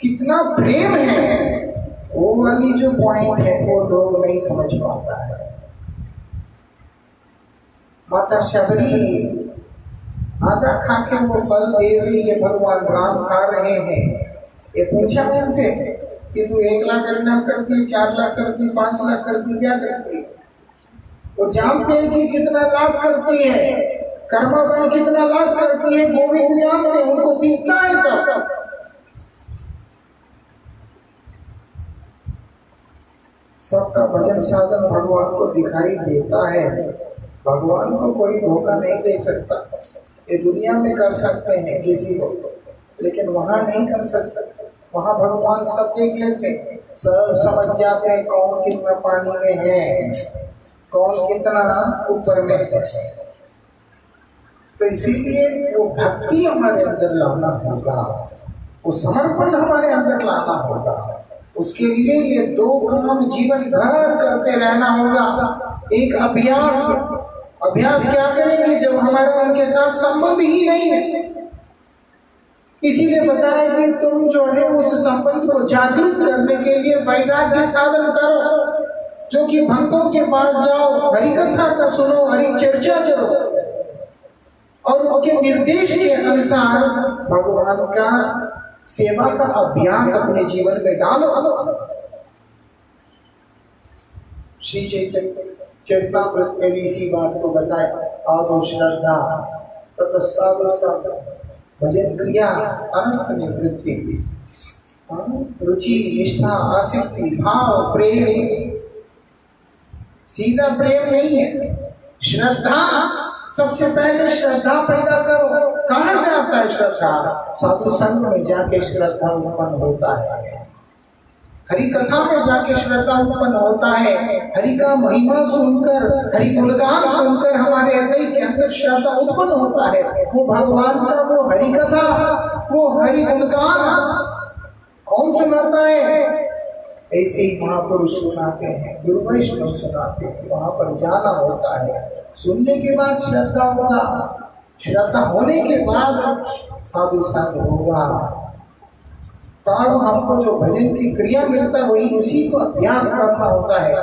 A: कितना प्रेम है, वो वाली जो पॉइंट है वो लोग नहीं समझ पाता है। माता शबरी आधा खा के वो फल दे रही है, भगवान राम खा रहे हैं। ये पूछा उनसे कि तू 1 लाख अर्पण करती, 4 लाख करती, 5 लाख करती, क्या करती? वो जानते हैं कि कितना लाभ करती है, कर्माबाई कितना लाभ करती है, गोविंद जानते हैं, उनको दिखता है सब। सबका भजन साधन भगवान को दिखाई देता है। भगवान को कोई धोखा नहीं दे सकता। ये दुनिया में कर सकते हैं किसी को, लेकिन वहां नहीं कर सकता। वहां भगवान सब देख लेते, सब समझ जाते हैं कौन कितना पानी में है, कौन कितना ऊपर में है। तो इसीलिए वो भक्ति हमारे अंदर लाना होगा, वो समर्पण हमारे अंदर लाना होगा। उसके लिए ये 2 काम जीवन भर करते रहना होगा। एक अभ्यास क्या करेंगे जब हमारा उनके साथ संबंध ही नहीं है। इसीलिए बताया कि तुम जो है उस संबंध को जागृत करने के लिए वैराग्य साधन करो, जो कि भक्तों के पास जाओ, हरि कथा का सुनो, हरि चर्चा करो और उनके निर्देश के अनुसार भगवान का सेवा का अभ्यास अपने जीवन में डालो। श्री चैतन्यामृत में भी इसी बात को बताया। आदो श्रद्धा तथा साधु सब भजन क्रिया अनर्थ निवृत्ति, रुचि निष्ठा आसक्ति भाव प्रेम। सीधा प्रेम नहीं है, श्रद्धा। सबसे पहले श्रद्धा पैदा करो। कहाँ से आता है श्रद्धा? साधु संग में जाके श्रद्धा उत्पन्न होता है, हरि कथा में जाके श्रद्धा उत्पन्न होता है। हरि का महिमा सुनकर, हरि गुणगान सुनकर हमारे हृदय के अंदर श्रद्धा उत्पन्न होता है। वो भगवान का वो हरि कथा, वो हरि गुणगान कौन सुनाता है? ऐसे ही महापुरुष सुनाते हैं, गुरु वैष्णव सुनाते हैं। वहां पर जाना होता है, सुनने के बाद श्रद्धा होगा, श्रद्धा होने के बाद साधु संग होगा। तब हमको जो भजन की क्रिया मिलता है वही उसी को अभ्यास करना होता है।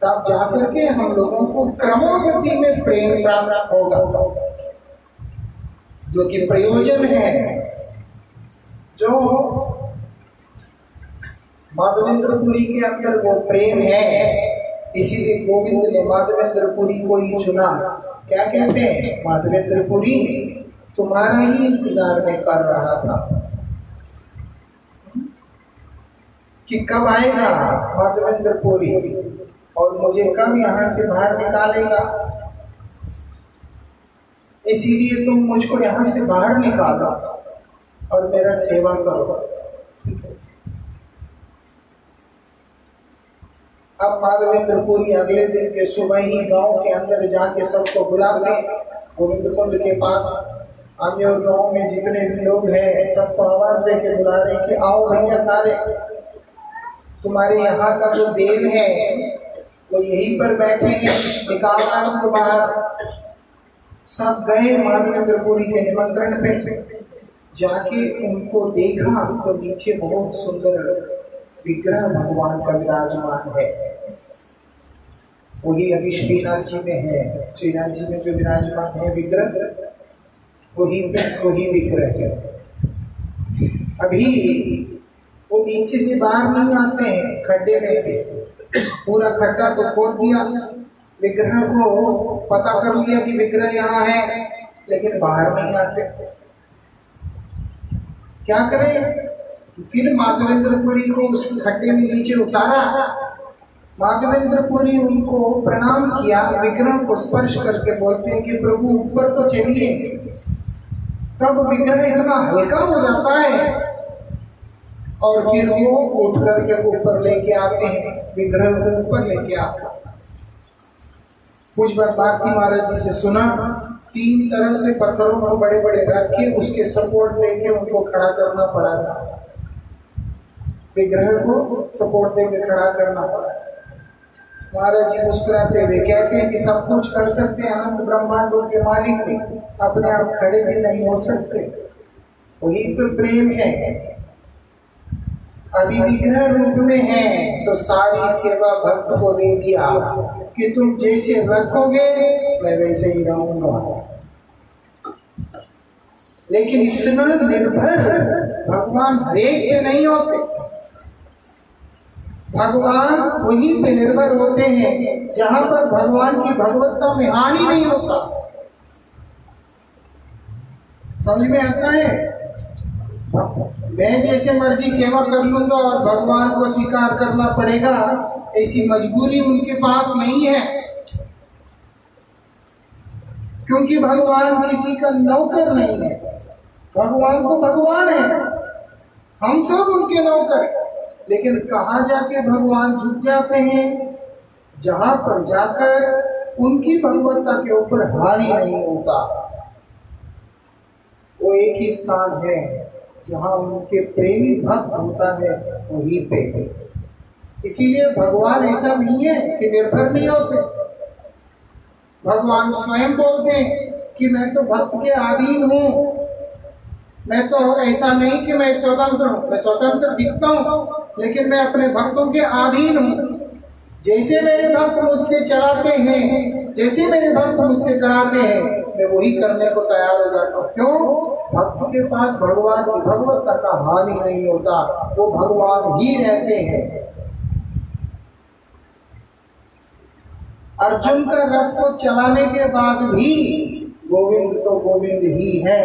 A: तब जाकर के हम लोगों को क्रमोन्नति में प्रेम प्राप्त होगा, जो कि प्रयोजन है। जो माधवेंद्रपुरी के अंदर वो प्रेम है, इसीलिए गोविंद ने माधवेंद्रपुरी को ही चुना। क्या कहते हैं? माधवेंद्रपुरी तुम्हारा ही इंतजार में कर रहा था कि कब आएगा माधवेंद्रपुरी और मुझे कब यहाँ से बाहर निकालेगा। इसीलिए तुम मुझको यहाँ से बाहर निकालो और मेरा सेवा करो। अब माधवेंद्रपुरी अगले दिन के सुबह ही गांव के अंदर जाके सबको बुलाते गोविंद कुंड के पास। अन्य और गांव में जितने भी लोग हैं सबको आवाज दे के बुला रहे कि आओ भैया सारे, तुम्हारे यहाँ का जो देव है वो यहीं पर बैठे हैं, निकालना उनको बाहर। सब गए माधवेंद्रपुरी के निमंत्रण पे। जाके उनको देखा तो नीचे बहुत सुंदर विग्रह भगवान का विराजमान है। वही अभी श्रीनाथ जी में है। श्रीनाथ जी में जो विराजमान है विग्रह, वही विग्रह है। अभी वो नीचे से बाहर नहीं आते हैं, खड्डे में से पूरा खड्डा तो खोद दिया, विग्रह को पता कर लिया कि विग्रह यहाँ है, लेकिन बाहर नहीं आते। क्या करें? फिर माधवेंद्रपुरी को उस खड्डे में नीचे उतारा माधवेंद्र पुरी उनको प्रणाम किया, विग्रह को स्पर्श करके बोलते हैं कि प्रभु ऊपर तो चलिए। तब विग्रह इतना हल्का हो जाता है और फिर वो उठ करके ऊपर लेके आते हैं, विग्रह को ऊपर लेके आते हैं। कुछ बार भारती महाराज जी से सुना, 3 तरह से पत्थरों को बड़े बड़े रख के उसके सपोर्ट देके उनको खड़ा करना पड़ा था, विग्रह को सपोर्ट देके खड़ा करना पड़ा। महाराज जी मुस्कुराते हुए कहते हैं कि सब कुछ कर सकते हैं, अनंत ब्रह्मांडों के मालिक भी अपने आप खड़े भी नहीं हो सकते, वही तो प्रेम है। अभी विग्रह रूप में है तो सारी सेवा भक्त को दे दिया कि तुम जैसे रखोगे मैं वैसे ही रहूंगा। लेकिन इतना निर्भर भगवान हरेक पे नहीं होते, भगवान वहीं पे निर्भर होते हैं जहां पर भगवान की भगवत्ता में हानि नहीं होता। समझ में आता है? मैं जैसे मर्जी सेवा कर लूंगा और भगवान को स्वीकार करना पड़ेगा, ऐसी मजबूरी उनके पास नहीं है, क्योंकि भगवान किसी का नौकर नहीं है। भगवान तो भगवान है, हम सब उनके नौकर। लेकिन कहाँ जाके भगवान झुक जाते हैं? जहां पर जाकर उनकी भगवत्ता के ऊपर हानि नहीं होता। वो एक ही स्थान है जहां उनके प्रेमी भक्त होता है, वहीं पे। इसीलिए भगवान ऐसा नहीं है कि निर्भर नहीं होते। भगवान स्वयं बोलते हैं कि मैं तो भक्त के अधीन हूँ, मैं तो ऐसा नहीं कि मैं स्वतंत्र हूँ, मैं स्वतंत्र दिखता हूँ लेकिन मैं अपने भक्तों के अधीन हूँ। जैसे मेरे भक्त मुझसे चलाते हैं, जैसे मेरे भक्त मुझसे कराते हैं, मैं वही करने को तैयार हो जाता हूँ। क्यों? भक्त के पास भगवान की भगवत्ता का हानि नहीं होता, वो भगवान ही रहते हैं। अर्जुन का रथ को चलाने के बाद भी गोविंद तो गोविंद ही है।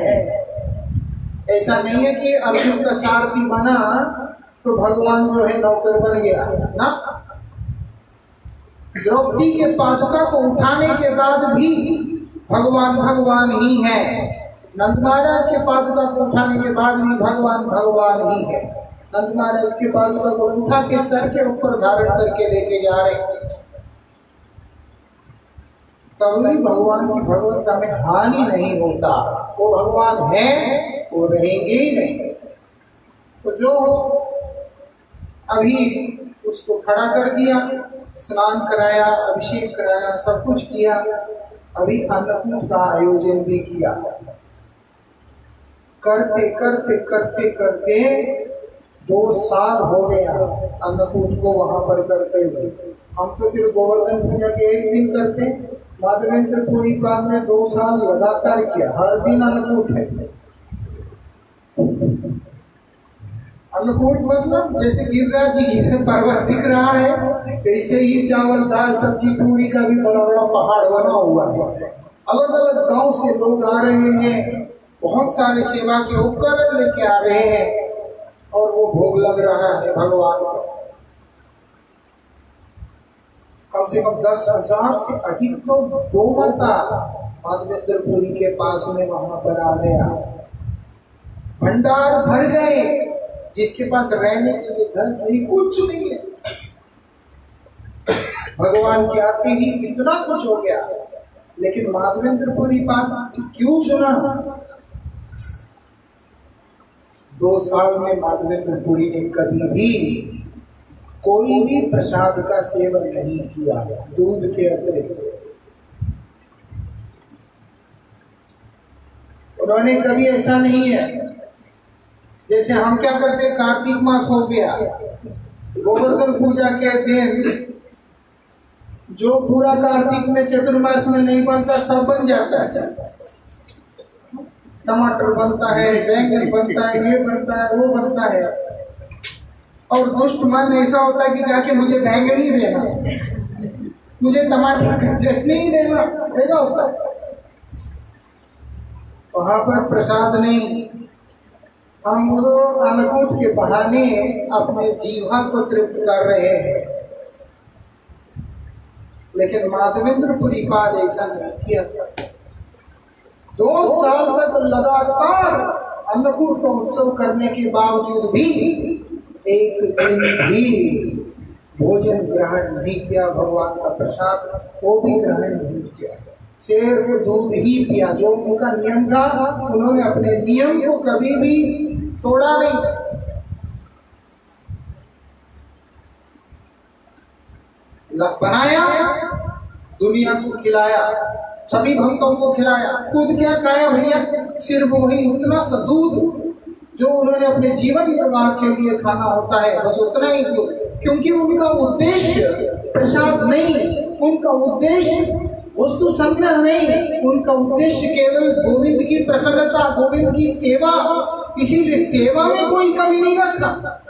A: ऐसा नहीं है कि अर्जुन का सारथी बना तो भगवान जो है नौकर बन गया ना। द्रौपदी के पादुका को उठाने के बाद भी भगवान भगवान ही है। नंद महाराज के पादुका को उठाने के बाद भी भगवान भगवान ही है। नंद महाराज के पादुका को उठा के सर के ऊपर धारण करके लेके जा रहे, कभी भगवान की भगवत्ता में हानि नहीं होता। वो भगवान है, वो रहेंगे ही नहीं। तो जो अभी उसको खड़ा कर दिया, स्नान कराया, अभिषेक कराया, सब कुछ किया, अभी अन्नकूट का आयोजन भी किया। करते करते करते करते 2 साल हो गया अन्नकूट को वहां पर करते हुए। हम तो सिर्फ गोवर्धन पूजा के 1 दिन करते, माधवेंद्र पुरी पाद ने 2 साल लगातार किया, हर दिन अन्नकूट है। अन्नकूट मतलब जैसे गिरिराज जी की पर्वत दिख रहा है, वैसे ही चावल दाल सब्जी पूरी का भी बड़ा बड़ा पहाड़ बना हुआ है। अलग अलग गांव से लोग आ रहे हैं, बहुत सारे सेवा के उपकरण लेके आ रहे हैं और वो भोग लग रहा है भगवान को। कम से कम 10,000 से अधिक तो गोमाता माधवेंद्र पुरी के पास में वहां पर आ गया। भंडार भर गए, जिसके पास रहने के लिए घर नहीं, कुछ नहीं है। भगवान के आते ही इतना कुछ हो गया। लेकिन माधवेंद्र पुरी पाद क्यों चुना? 2 साल में माधवेंद्र पुरी ने कभी भी कोई भी प्रसाद का सेवन नहीं किया, दूध के अतिरिक्त। उन्होंने कभी ऐसा नहीं है जैसे हम क्या करते, कार्तिक मास हो गया, गोवर्धन पूजा के दिन जो पूरा कार्तिक में चतुर्मास में नहीं बनता सब बन जाता है। टमाटर बनता है, बैंगन बनता है, ये बनता है, वो बनता है। और दुष्ट मन ऐसा होता है कि जाके मुझे बैंगन ही देना, मुझे टमाटर की चटनी ही देना, ऐसा होता है। वहां पर प्रसाद नहीं, हम लोग अन्नकूट के बहाने अपने जीवा को तृप्त कर रहे हैं। लेकिन माधवेंद्रपुरी पाद ऐसा नहीं किया। 2 साल तक लगातार अन्नकूट का उत्सव करने के बावजूद भी एक दिन भी भोजन ग्रहण नहीं किया, भगवान का प्रसाद वो भी ग्रहण नहीं किया, सिर्फ दूध ही पिया। जो उनका नियम था, उन्होंने अपने नियम को कभी भी तोड़ा नहीं। बनाया, दुनिया को खिलाया, सभी भक्तों को खिलाया, खुद क्या खाया भैया? सिर्फ वही उतना सा दूध जो उन्होंने अपने जीवन निर्वाह के लिए खाना होता है, बस उतना ही दूध। क्योंकि उनका उद्देश्य प्रसाद नहीं, उनका उद्देश्य वस्तु संग्रह नहीं, उनका उद्देश्य केवल गोविंद की प्रसन्नता, गोविंद की सेवा। इसीलिए सेवा में कोई कमी नहीं रखा,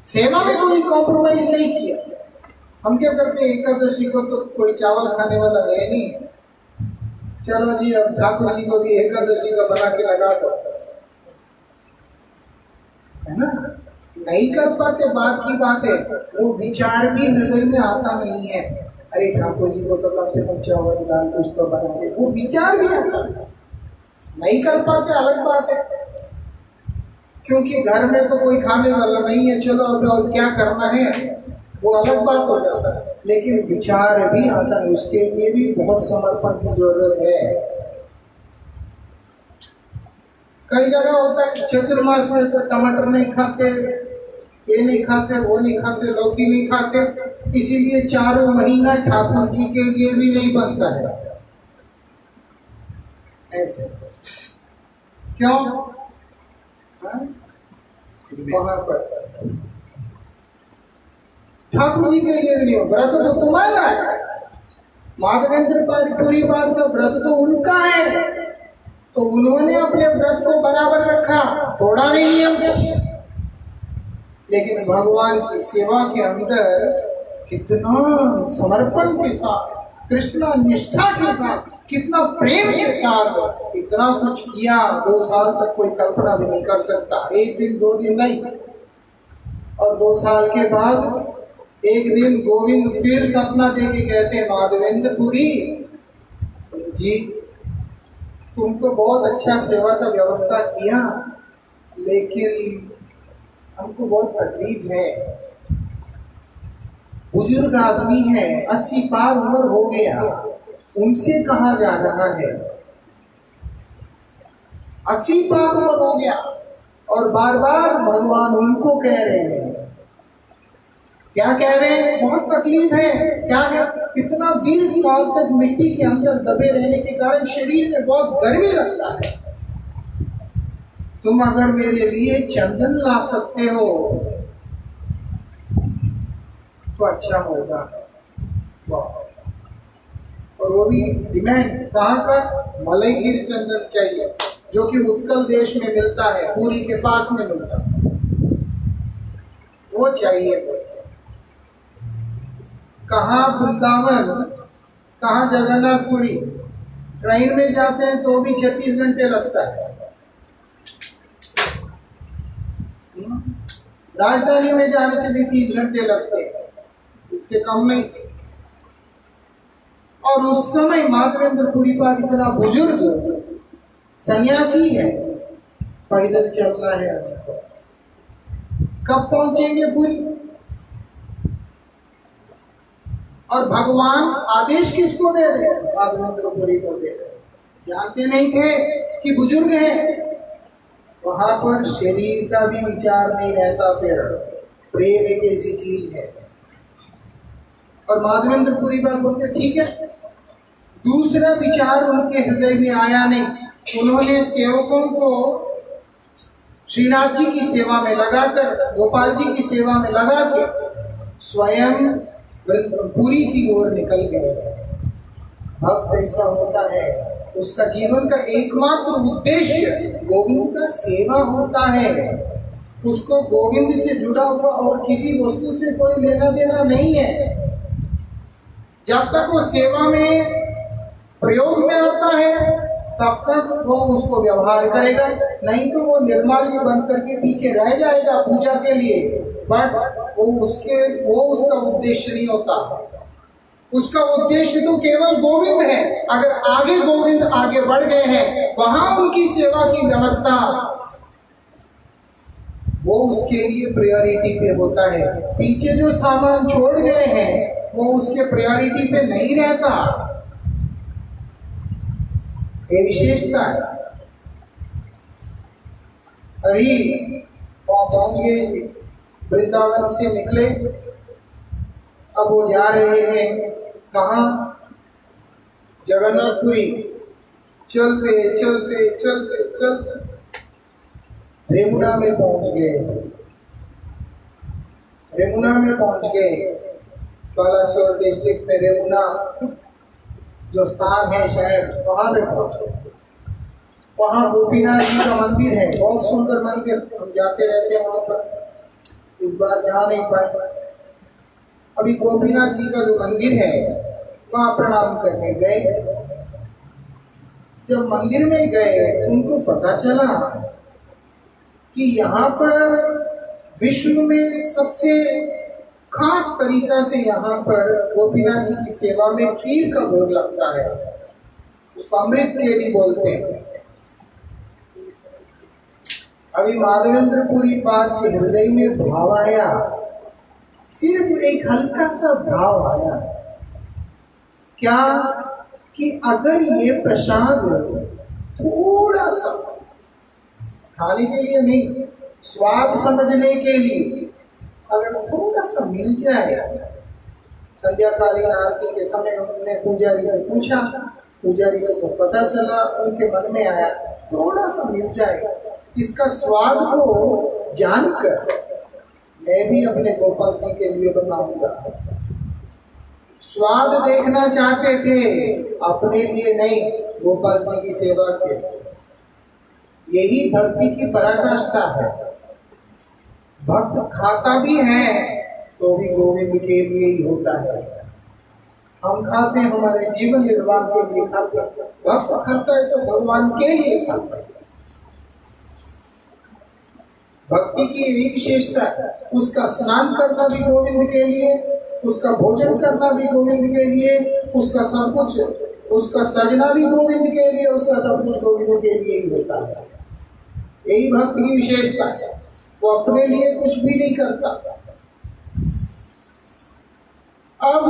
A: सेवा में कोई कॉम्प्रोमाइज नहीं किया। हम क्या करते हैं, एकादशी को तो कोई चावल खाने वाला है नहीं, चलो जी अब ठाकुर जी को भी एकादशी का बना के लगा दो, है ना? नहीं कर पाते, बात की बात है। वो विचार भी हृदय में आता नहीं है, अरे ठाकुर जी को तो कम से कम चावल दाल कुछ तो बनाते, वो विचार भी आता नहीं कर पाते, अलग बात है। क्योंकि घर में तो कोई खाने वाला नहीं है, चलो अब और क्या करना है, वो अलग बात हो जाता है। लेकिन विचार भी आता है, उसके लिए भी बहुत समर्पण की जरूरत है। कई जगह होता है चतुर्मास में तो टमाटर नहीं खाते, ये नहीं खाते, वो नहीं खाते, लौकी नहीं खाते, इसीलिए 4 महीना ठाकुर जी के लिए भी नहीं बनता है। ऐसे क्यों? वहां पर ठाकुर जी के लिए भी नहीं, व्रत तो तुम्हारा है। माधवेंद्रपुरी पाद का व्रत तो उनका है, तो उन्होंने अपने व्रत को बराबर रखा, थोड़ा नहीं नियम। लेकिन भगवान की सेवा के अंदर कितना समर्पण के साथ, कृष्ण निष्ठा के साथ, कितना प्रेम के साथ इतना कुछ किया, 2 साल तक कोई कल्पना भी नहीं कर सकता। 1 दिन 2 दिन नहीं, और 2 साल के बाद एक दिन गोविंद फिर सपना दे के कहते हैं, माधवेंद्रपुरी जी तुम तो बहुत अच्छा सेवा का व्यवस्था किया, लेकिन हमको बहुत तकलीफ है। बुजुर्ग आदमी है, 80 पार उम्र हो गया, उनसे कहा जा रहा है, 80 पार उम्र हो गया, और बार बार भगवान उनको कह रहे हैं। क्या कह रहे हैं? बहुत तकलीफ है। क्या है? इतना दीर्घ काल तक मिट्टी के अंदर दबे रहने के कारण शरीर में बहुत गर्मी लगता है। तुम अगर मेरे लिए चंदन ला सकते हो तो अच्छा होगा। और वो भी डिमांड कहाँ का? मलयगिरी चंदन चाहिए, जो कि उत्कल देश में मिलता है, पुरी के पास में मिलता है, वो चाहिए। कहाँ वृंदावन, कहाँ जगन्नाथपुरी, ट्रेन में जाते हैं तो भी 36 घंटे लगता है। राजधानी में जाने से भी 30 घंटे लगते हैं, इससे कम नहीं। और उस समय माधवेंद्रपुरी पाद इतना बुजुर्ग सन्यासी है, पैदल चलना है। कब पहुंचेंगे पुरी? और भगवान आदेश किसको दे रहे? माधवेंद्रपुरी को दे रहे। जानते नहीं थे कि बुजुर्ग है। वहां पर शरीर का भी विचार नहीं रहता। फिर प्रेम एक ऐसी चीज है। और माधवेंद्रपुरी बात बोलते ठीक है। दूसरा विचार उनके हृदय में आया नहीं। उन्होंने सेवकों को श्रीनाथ जी की सेवा में लगाकर, गोपाल जी की सेवा में लगा के स्वयं पुरी की ओर निकल गए। भक्त ऐसा होता है, उसका जीवन का एकमात्र उद्देश्य गोविंद का सेवा होता है। उसको गोविंद से जुड़ा हुआ और किसी वस्तु से कोई लेना देना नहीं है। जब तक वो सेवा में प्रयोग में आता है तब तक वो उसको व्यवहार करेगा, नहीं तो वो निर्माल्य बन करके पीछे रह जाएगा पूजा के लिए। बट वो उसका उद्देश्य नहीं होता। उसका उद्देश्य तो केवल गोविंद है। अगर आगे गोविंद आगे बढ़ गए हैं, वहां उनकी सेवा की व्यवस्था वो उसके लिए प्रायोरिटी पे होता है। पीछे जो सामान छोड़ गए हैं वो उसके प्रायोरिटी पे नहीं रहता। ये विशेषता है। अभी पहुंच गए, वृंदावन से निकले, अब वो जा रहे हैं कहाँ? जगन्नाथपुरी। चलते चलते चलते चलते रेमुना में पहुंच गए। रेमुना में पहुंच गए, बालासोर डिस्ट्रिक्ट में रेमुना जो स्थान है शहर, वहां पे पहुंच गए। वहाँ गोपीनाथ जी का मंदिर है, बहुत सुंदर मंदिर, हम जाते रहते हैं वहां पर। इस बार जा नहीं पाए। अभी गोपीनाथ जी का जो मंदिर है वहां प्रणाम करने गए। जब मंदिर में गए, उनको पता चला कि यहाँ पर विश्व में सबसे खास तरीका से यहाँ पर गोपीनाथ जी की सेवा में खीर का भोग लगता है। उसको अमृत केली बोलते हैं। अभी माधवेंद्रपुरी पाद के हृदय में भाव आया, सिर्फ एक हल्का सा भाव आया, क्या कि अगर ये प्रसाद थोड़ा सा खाने के लिए नहीं, स्वाद समझने के लिए अगर थोड़ा सा मिल जाए। संध्याकालीन आरती के समय उन्होंने पुजारी से पूछा, पुजारी से तो पता चला, उनके मन में आया थोड़ा सा मिल जाए। इसका स्वाद को जानकर मैं भी अपने गोपाल जी के लिए बनाऊंगा। स्वाद देखना चाहते थे, अपने लिए नहीं, गोपाल जी की सेवा के। यही भक्ति की पराकाष्ठा है। भक्त खाता भी है तो भी गोविंद के लिए ही होता है। हम खाते हैं हमारे जीवन निर्वाह के लिए खाते हैं, भक्त खाता है तो भगवान के लिए खाता है। भक्ति की एक विशेषता है, उसका स्नान करना भी गोविंद के लिए, उसका भोजन करना भी गोविंद के लिए, उसका सब कुछ, उसका सजना भी गोविंद के लिए, उसका सब कुछ गोविंद के लिए ही होता है। यही भक्त की विशेषता है। वो अपने लिए कुछ भी नहीं करता। अब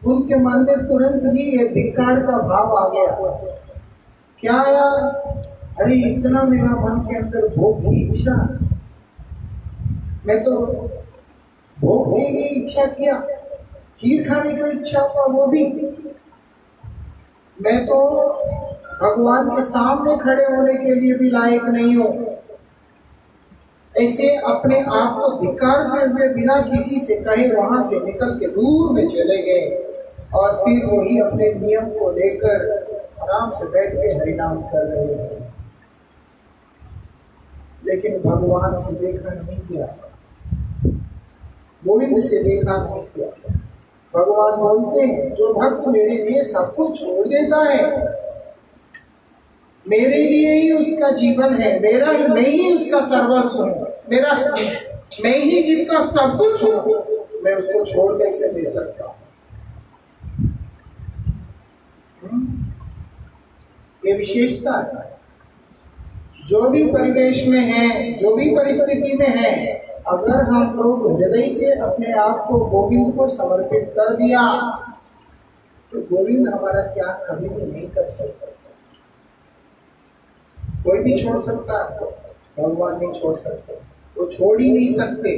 A: उनके मन में तुरंत ही ये धिक्कार का भाव आ गया। क्या आया? अरे इतना मेरा मन के अंदर भोग की इच्छा, मैं तो भोग की भी इच्छा किया, खीर खाने की इच्छा हुआ, वो भी मैं तो भगवान के सामने खड़े होने के लिए भी लायक नहीं हूं। ऐसे अपने आप को धिक्कारते हुए बिना किसी से कहे वहां से निकल के दूर में चले गए और फिर वही अपने नियम को लेकर आराम से बैठ के हरिनाम कर रहे हैं। लेकिन भगवान से देखा नहीं किया, गोविंद से देखा नहीं किया। भगवान बोलते हैं, जो भक्त मेरे लिए सब कुछ छोड़ देता है, मेरे लिए ही उसका जीवन है, मैं ही उसका सर्वस्व हूँ, मैं ही जिसका सब कुछ हूँ, मैं उसको छोड़ कैसे दे सकता हूँ? ये विशेषता है। जो भी परिवेश में है, जो भी परिस्थिति में है, अगर हम लोग हृदय से अपने आप को गोविंद को समर्पित कर दिया तो गोविंद हमारा त्याग कभी भी नहीं कर सकता। कोई भी छोड़ सकता है, भगवान नहीं छोड़ सकते, वो छोड़ ही नहीं सकते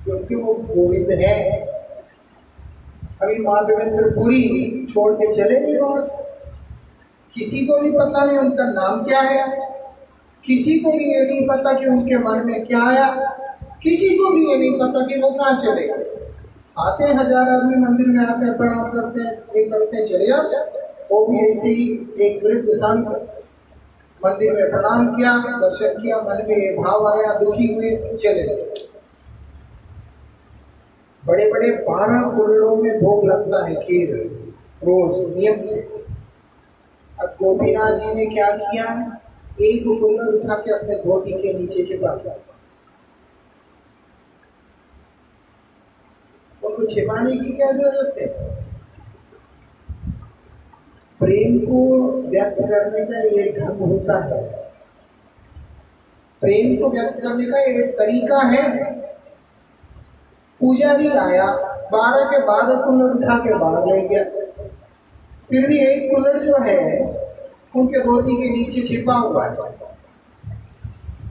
A: क्योंकि वो गोविंद है। अभी माधवेंद्रपुरी छोड़ के चले गए वहां से, किसी को भी पता नहीं उनका नाम क्या है, किसी को भी ये नहीं पता कि उनके मन में क्या आया, किसी को भी ये नहीं पता कि वो कहाँ चले गए। आते हैं 1000 आदमी मंदिर में, आते हैं, प्रणाम करते हैं, ये करते हैं, चले जाते हैं। वो भी ऐसे ही एक वृद्ध संत मंदिर में प्रणाम किया, दर्शन किया, मन में ये भाव आया, दुखी हुए, चले गए। बड़े बड़े 12 कुल्हड़ों में भोग लगता है खीर रोज नियम से। अब गोपीनाथ जी ने क्या किया, एक कुल्हड़ उठा के अपने धोती के नीचे छिपा दिया। उनको छिपाने की क्या जरूरत है? प्रेम को व्यक्त करने का एक ढंग होता है, प्रेम को व्यक्त करने का एक तरीका है। पुजारी आया, 12 के 12 कुल्हड़ उठा के बाहर ले गया, फिर भी एक कुल्हड़ जो है उनके धोती के नीचे छिपा हुआ है।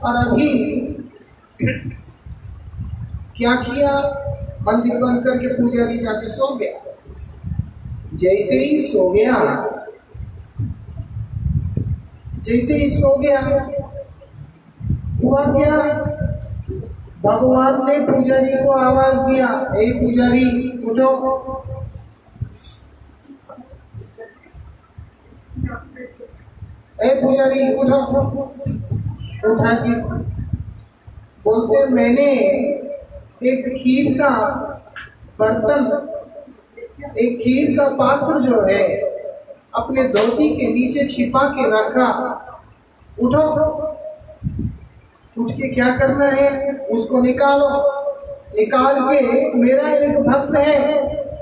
A: और अभी क्या किया, मंदिर बंद करके पुजारी जाके सो गया। जैसे ही सो गया, हुआ क्या, भगवान ने पुजारी को आवाज दिया, ए पुजारी उठो। ए पुजारी उठो। उठा के बोलते, मैंने एक खीर का बर्तन, एक खीर का पात्र जो है अपने धोती के नीचे छिपा के रखा। उठो। उठ के क्या करना है, उसको निकालो। निकाल के, मेरा एक भक्त है,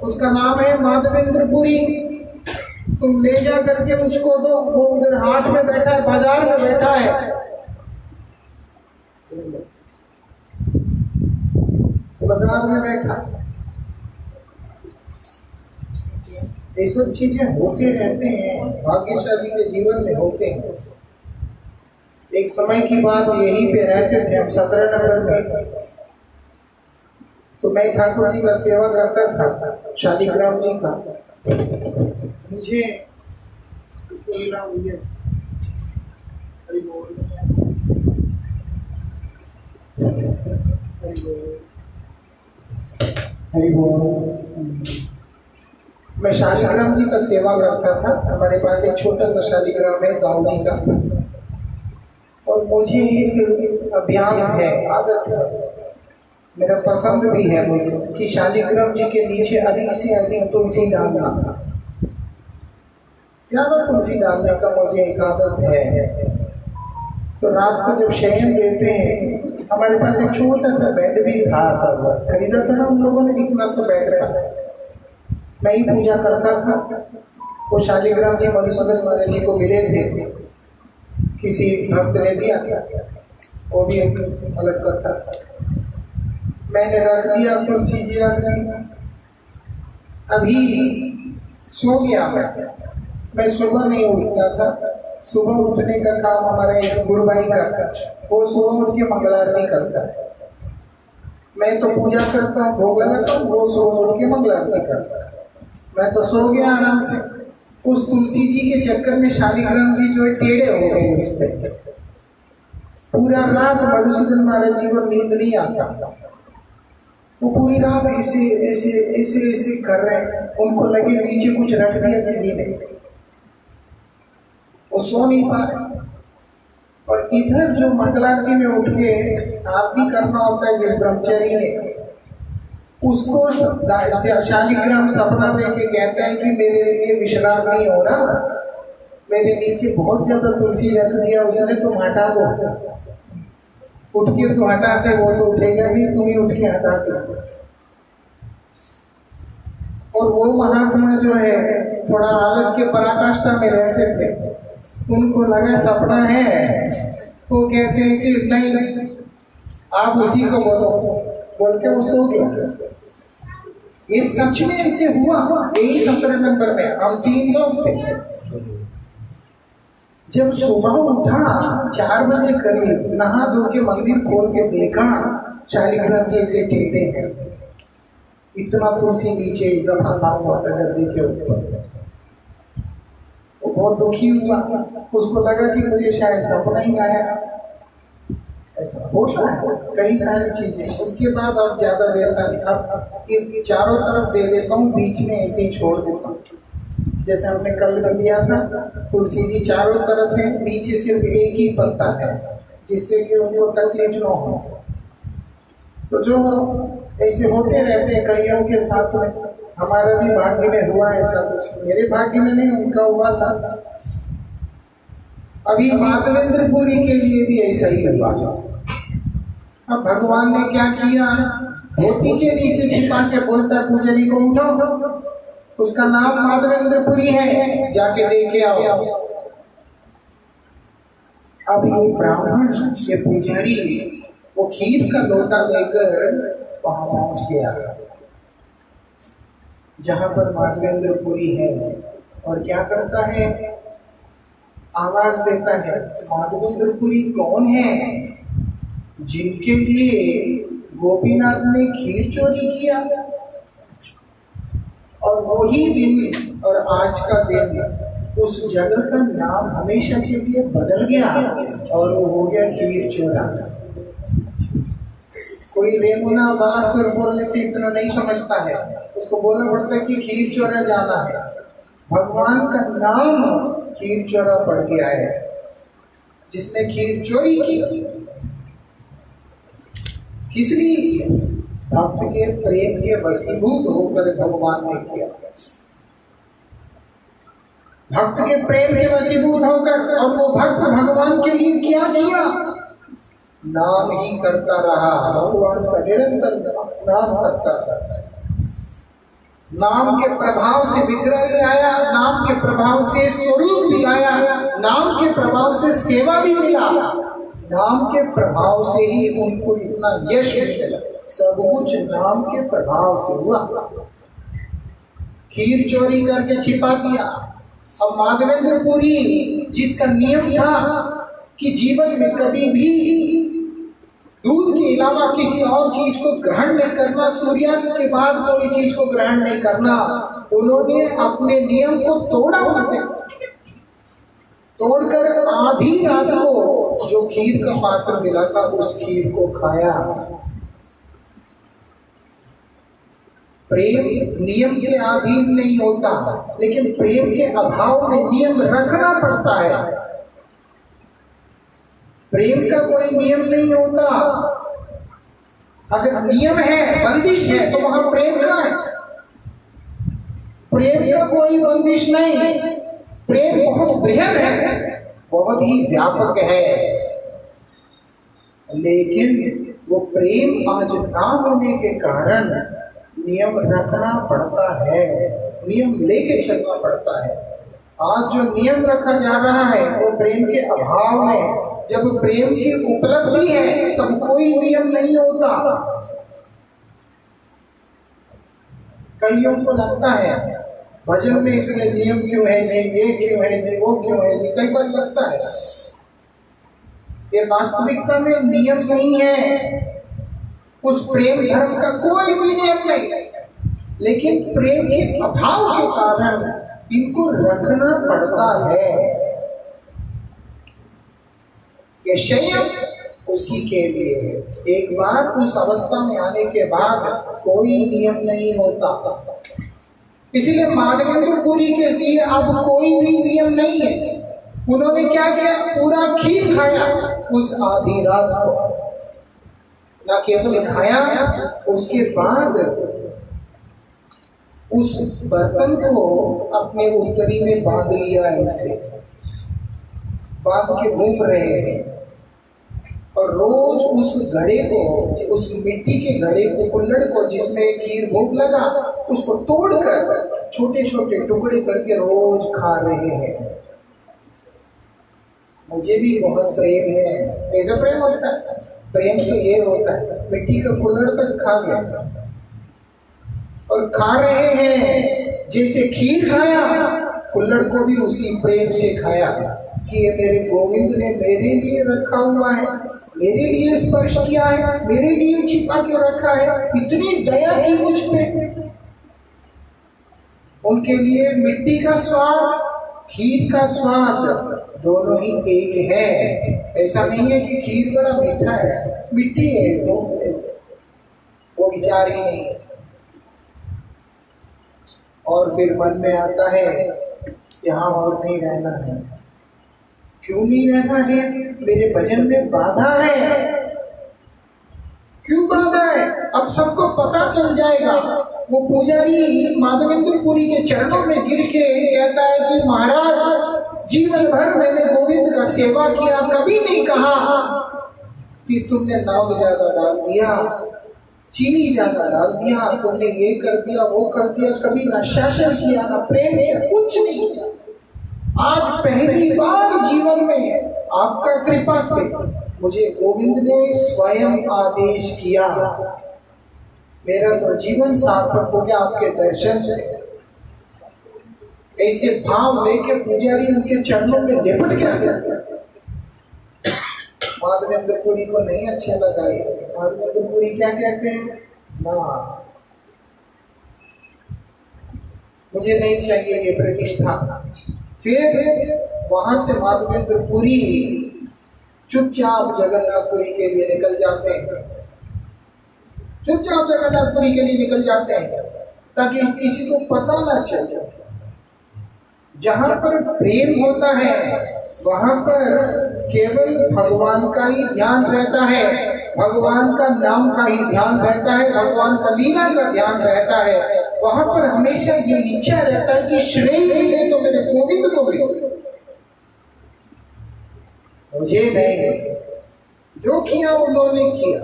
A: उसका नाम है माधवेंद्र पुरी, तुम ले जा करके उसको दो। वो उधर हाट में बैठा है, बाजार में बैठा है, बाजार में बैठा। ये सब चीजें होते रहते हैं, भाग्यशाली के जीवन में होते हैं। एक समय की बात, यहीं पे रहते थे हम 17 नंबर में, तो मैं ठाकुर जी का सेवा करता था, शालिग्राम जी का। मुझे मैं शालिग्राम जी का सेवा करता था। हमारे पास एक छोटा सा शालिग्राम है गाँव जी का, और मुझे एक अभ्यास है, आदत है, मेरा पसंद भी है मुझे कि शालिग्राम जी के नीचे अधिक से अधिक तुलसी डालना, ज्यादा तुलसी डालने का मुझे एक आदत है। तो रात को जब शयन देते हैं, हमारे पास एक छोटा सा बेड भी था, खरीदा था ना हम लोगों ने, इतना सा बेड था, मैं ही पूजा करता था। वो शालिग्राम जी मधुसूदन महाराज जी को मिले थे, किसी भक्त ने दिया, वो भी एक अलग कथा। मैंने रख दिया, तुलसी जी रख दी। अभी सो गया मैं सुबह नहीं उठता था। सुबह उठने का काम हमारा एक गुरुभाई का था, वो सुबह उठ के मंगल आरती करता है। मैं तो पूजा करता हूँ, भोग लगाता हूँ, वो सुबह उठ के मंगल आरती करता है। मैं तो सो गया आराम से। उस तुलसी जी के चक्कर में शालिग्राम जी जो है टेढ़े हो गए उस पे। पूरा रात मधुसूदन महाराज जी को नींद नहीं आता, वो पूरी रात ऐसे ऐसे ऐसे ऐसे कर रहे हैं। उनको लगे नीचे कुछ रख दिया किसी ने, वो सो नहीं पा रहे। और इधर जो मंगलारती में उठ के आरती करना होता है जिस ब्रह्मचारी ने, उसको शालिग्राम सपना देके कहता है कि मेरे लिए विश्राम नहीं हो रहा, मेरे नीचे बहुत ज्यादा तुलसी रख दिया उसने, तुम हटा दो। उठ के तू हटाते, वो तो उठेगा नहीं, तुम ही उठ के हटा दो। और वो महात्मा जो है थोड़ा आलस के पराकाष्ठा में रहते थे, उनको लगा सपना है, वो कहते हैं कि नहीं आप उसी को बोलो, बोल के वो सो गया। ये सच में ऐसे हुआ। यही 17 नंबर में हम 3 लोग थे। जब सुबह उठा 4 बजे करीब, नहा धो के मंदिर खोल के देखा, शालिग्राम जी ऐसे टेढ़े हैं, इतना तुलसी नीचे जब फंसा हुआ था गद्दी के ऊपर। वो बहुत दुखी हुआ, उसको लगा कि मुझे शायद सपना ही आया। ऐसा हो सकता है, कई सारी चीजें। उसके बाद अब ज्यादा देर तक अब चारों तरफ दे देता हूँ, बीच में ऐसे ही छोड़ देता हूँ। जैसे हमने कल में दिया था, तुलसी जी चारों तरफ है, नीचे सिर्फ एक ही पत्ता है, जिससे कि उनको तकलीफ न हो। तो जो ऐसे होते रहते हैं कईयों के साथ में, हमारा भी भाग्य में हुआ ऐसा कुछ। मेरे भाग्य में नहीं, उनका हुआ था। अभी माधवेंद्रपुरी के लिए भी ऐसा ही हुआ। अब भगवान ने क्या किया, धोती के नीचे छिपा के बोलता है पुजारी को उठो, उसका नाम माधवेंद्रपुरी है, जाके देख के आओ। अब ये ब्राह्मण, ये पुजारी, वो खीर का लोटा लेकर वहां पहुंच गया जहां पर माधवेंद्रपुरी है, और क्या करता है, आवाज देता है, माधवेंद्रपुरी कौन है जिनके लिए गोपीनाथ ने खीर चोरी किया। और वही दिन और आज का दिन उस जगह का नाम हमेशा के लिए बदल गया और वो हो गया खीर चोरा। कोई रेमुना बासुर बोलने से इतना नहीं समझता है, उसको बोलना पड़ता है कि खीर चोरा जाना है। भगवान का नाम खीर चोरा पड़ गया है, जिसने खीर चोरी की किस लिए, भक्त के प्रेम के वशीभूत होकर भगवान ने किया। भक्त के प्रेम के वशीभूत होकर, और वो भक्त भगवान के लिए क्या किया, नाम ही करता रहा। भगवान का निरंतर नाम करता रहा। नाम के प्रभाव से विग्रह भी आया, नाम के प्रभाव से स्वरूप भी आया, नाम के प्रभाव से सेवा भी मिला, नाम के प्रभाव से ही उनको इतना यश मिला। सब कुछ नाम के प्रभाव से हुआ। खीर चोरी करके छिपा दिया। अब माधवेंद्रपुरी जिसका नियम था कि जीवन में कभी भी दूध के अलावा किसी और चीज को ग्रहण नहीं करना, सूर्यास्त के बाद कोई चीज को ग्रहण नहीं करना, उन्होंने अपने नियम को तोड़ा। उसने तोड़कर आधी रात को जो खीर का पात्र मिला था उस खीर को खाया। प्रेम नियम के अधीन नहीं होता, लेकिन प्रेम के अभाव में नियम रखना पड़ता है। प्रेम का कोई नियम नहीं होता। अगर नियम है, बंदिश है, तो वहां प्रेम का है। प्रेम का कोई बंदिश नहीं। प्रेम बहुत बृहद है, बहुत ही व्यापक है, लेकिन वो प्रेम आज ना होने के कारण नियम रखना पड़ता है, नियम लेके चलना पड़ता है। आज जो नियम रखा जा रहा है वो प्रेम के अभाव में। जब प्रेम की उपलब्धि है तब कोई नियम नहीं होता। कईयों को लगता है भजन में इतने नियम क्यों है जी, ये क्यों है जी, वो क्यों है जी, कई बार लगता है। ये वास्तविकता में नियम नहीं है। उस प्रेम धर्म का कोई भी नियम नहीं, लेकिन प्रेम के अभाव के कारण इनको रखना पड़ता है। ये संयम उसी के लिए। एक बार उस अवस्था में आने के बाद कोई नियम नहीं होता। इसीलिए माधवेंद्रपुरी के लिए अब कोई भी नियम नहीं है। उन्होंने क्या किया, पूरा खीर खाया उस आधी रात को। न केवल खाया, उसके बाद उस बर्तन को अपने उत्तरी में बांध लिया, ऐसे बांध के घूम रहे हैं। और रोज उस घड़े को, उस मिट्टी के घड़े को, कुल्हड़ को जिसमें खीर भोग लगा, उसको तोड़कर छोटे छोटे टुकड़े करके रोज खा रहे हैं। मुझे भी बहुत प्रेम है। ऐसा प्रेम होता है? प्रेम तो ये होता है, मिट्टी का कुल्हड़ तक खा गया और खा रहे हैं। जैसे खीर खाया, कुल्हड़ को भी उसी प्रेम से खाया कि ये मेरे गोविंद ने मेरे लिए रखा हुआ है, मेरे लिए स्पर्श किया है, मेरे लिए छिपा के रखा है, इतनी दया की मुझ पे। उनके लिए मिट्टी का स्वाद, खीर का स्वाद दोनों ही एक है। ऐसा नहीं है कि खीर बड़ा मीठा है, मिट्टी है तो वो विचार ही नहीं है। और फिर मन में आता है यहाँ और नहीं रहना है। क्यों नहीं रहना है? मेरे भजन में बाधा है। क्यों बाधा है? अब सबको पता चल जाएगा। वो पुजारी माधवेंद्रपुरी के चरणों में गिर के कहता है कि महाराज जीवन भर मैंने गोविंद का सेवा किया, कभी नहीं कहा कि तुमने नमक ज्यादा डाल दिया, चीनी ज्यादा डाल दिया, तुमने ये कर दिया वो कर दिया। कभी ना शासन किया ना प्रेम किया, कुछ नहीं किया। आज पहली बार जीवन में आपका कृपा से मुझे गोविंद ने स्वयं आदेश किया। मेरा तो जीवन सार्थक हो गया आपके दर्शन से। ऐसे भाव लेके पुजारी उनके चरणों में लिपट गया। माधवेंद्रपुरी को नहीं अच्छा लगा। माधवेंद्रपुरी क्या कहते हैं? ना, मुझे नहीं चाहिए ये प्रतिष्ठा। फिर वहां से माधवेंद्रपुरी चुपचाप जगन्नाथपुरी के लिए निकल जाते हैं। चुपचाप जगन्नाथपुरी के लिए निकल जाते हैं ताकि किसी को पता ना चले। जहां पर प्रेम होता है वहां पर केवल भगवान का ही ध्यान रहता है, भगवान का नाम का ही ध्यान रहता है, भगवान का लीला का ध्यान रहता है। वहां पर हमेशा ये इच्छा रहता है कि श्रेय मिले तो मेरे गोविंद को मिले, मुझे नहीं। जो किया उन्होंने किया,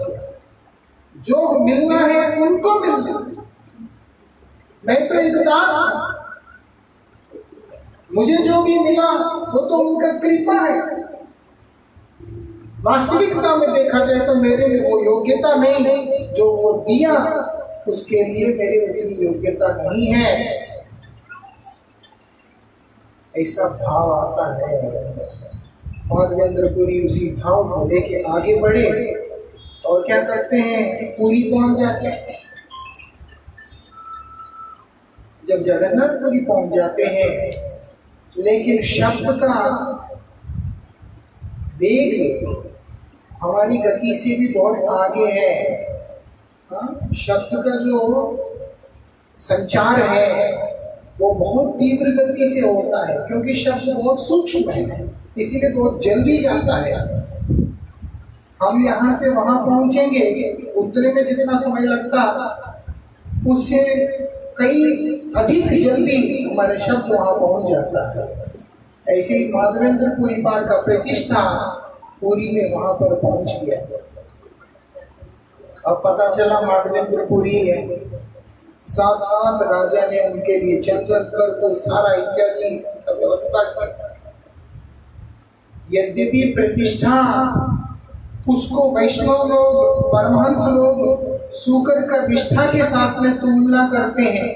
A: जो मिलना है उनको मिलना। मैं तो एक दास हूं, मुझे जो भी मिला वो तो उनका कृपा है। वास्तविकता में देखा जाए तो मेरे में वो योग्यता नहीं, जो वो दिया उसके लिए मेरी उतनी योग्यता नहीं है। ऐसा भाव आता है। माधवेंद्रपुरी उसी भाव को लेके आगे बढ़े और क्या करते हैं, पुरी पहुंच जाते हैं। जब जगन्नाथपुरी पहुंच जाते हैं, लेकिन शब्द का वेग हमारी गति से भी बहुत आगे है। शब्द का जो संचार है वो बहुत तीव्र गति से होता है, क्योंकि शब्द बहुत सूक्ष्म है, इसीलिए बहुत जल्दी जाता है। हम यहाँ से वहां पहुंचेंगे, उतने में जितना समय लगता उससे कई अधिक जल्दी हमारे शब्द वहां पहुंच जाता है। ऐसे ही माधवेंद्रपुरी पार का प्रतिष्ठा पुरी में वहां पर पहुंच गया। अब पता चला माधवेंद्रपुरी है। साथ साथ राजा ने उनके लिए चंदन कर को सारा इत्यादि व्यवस्था की। यद्यपि प्रतिष्ठा उसको वैष्णव लोग, परमहंस लोग सूकर का विष्ठा के साथ में तुलना करते हैं।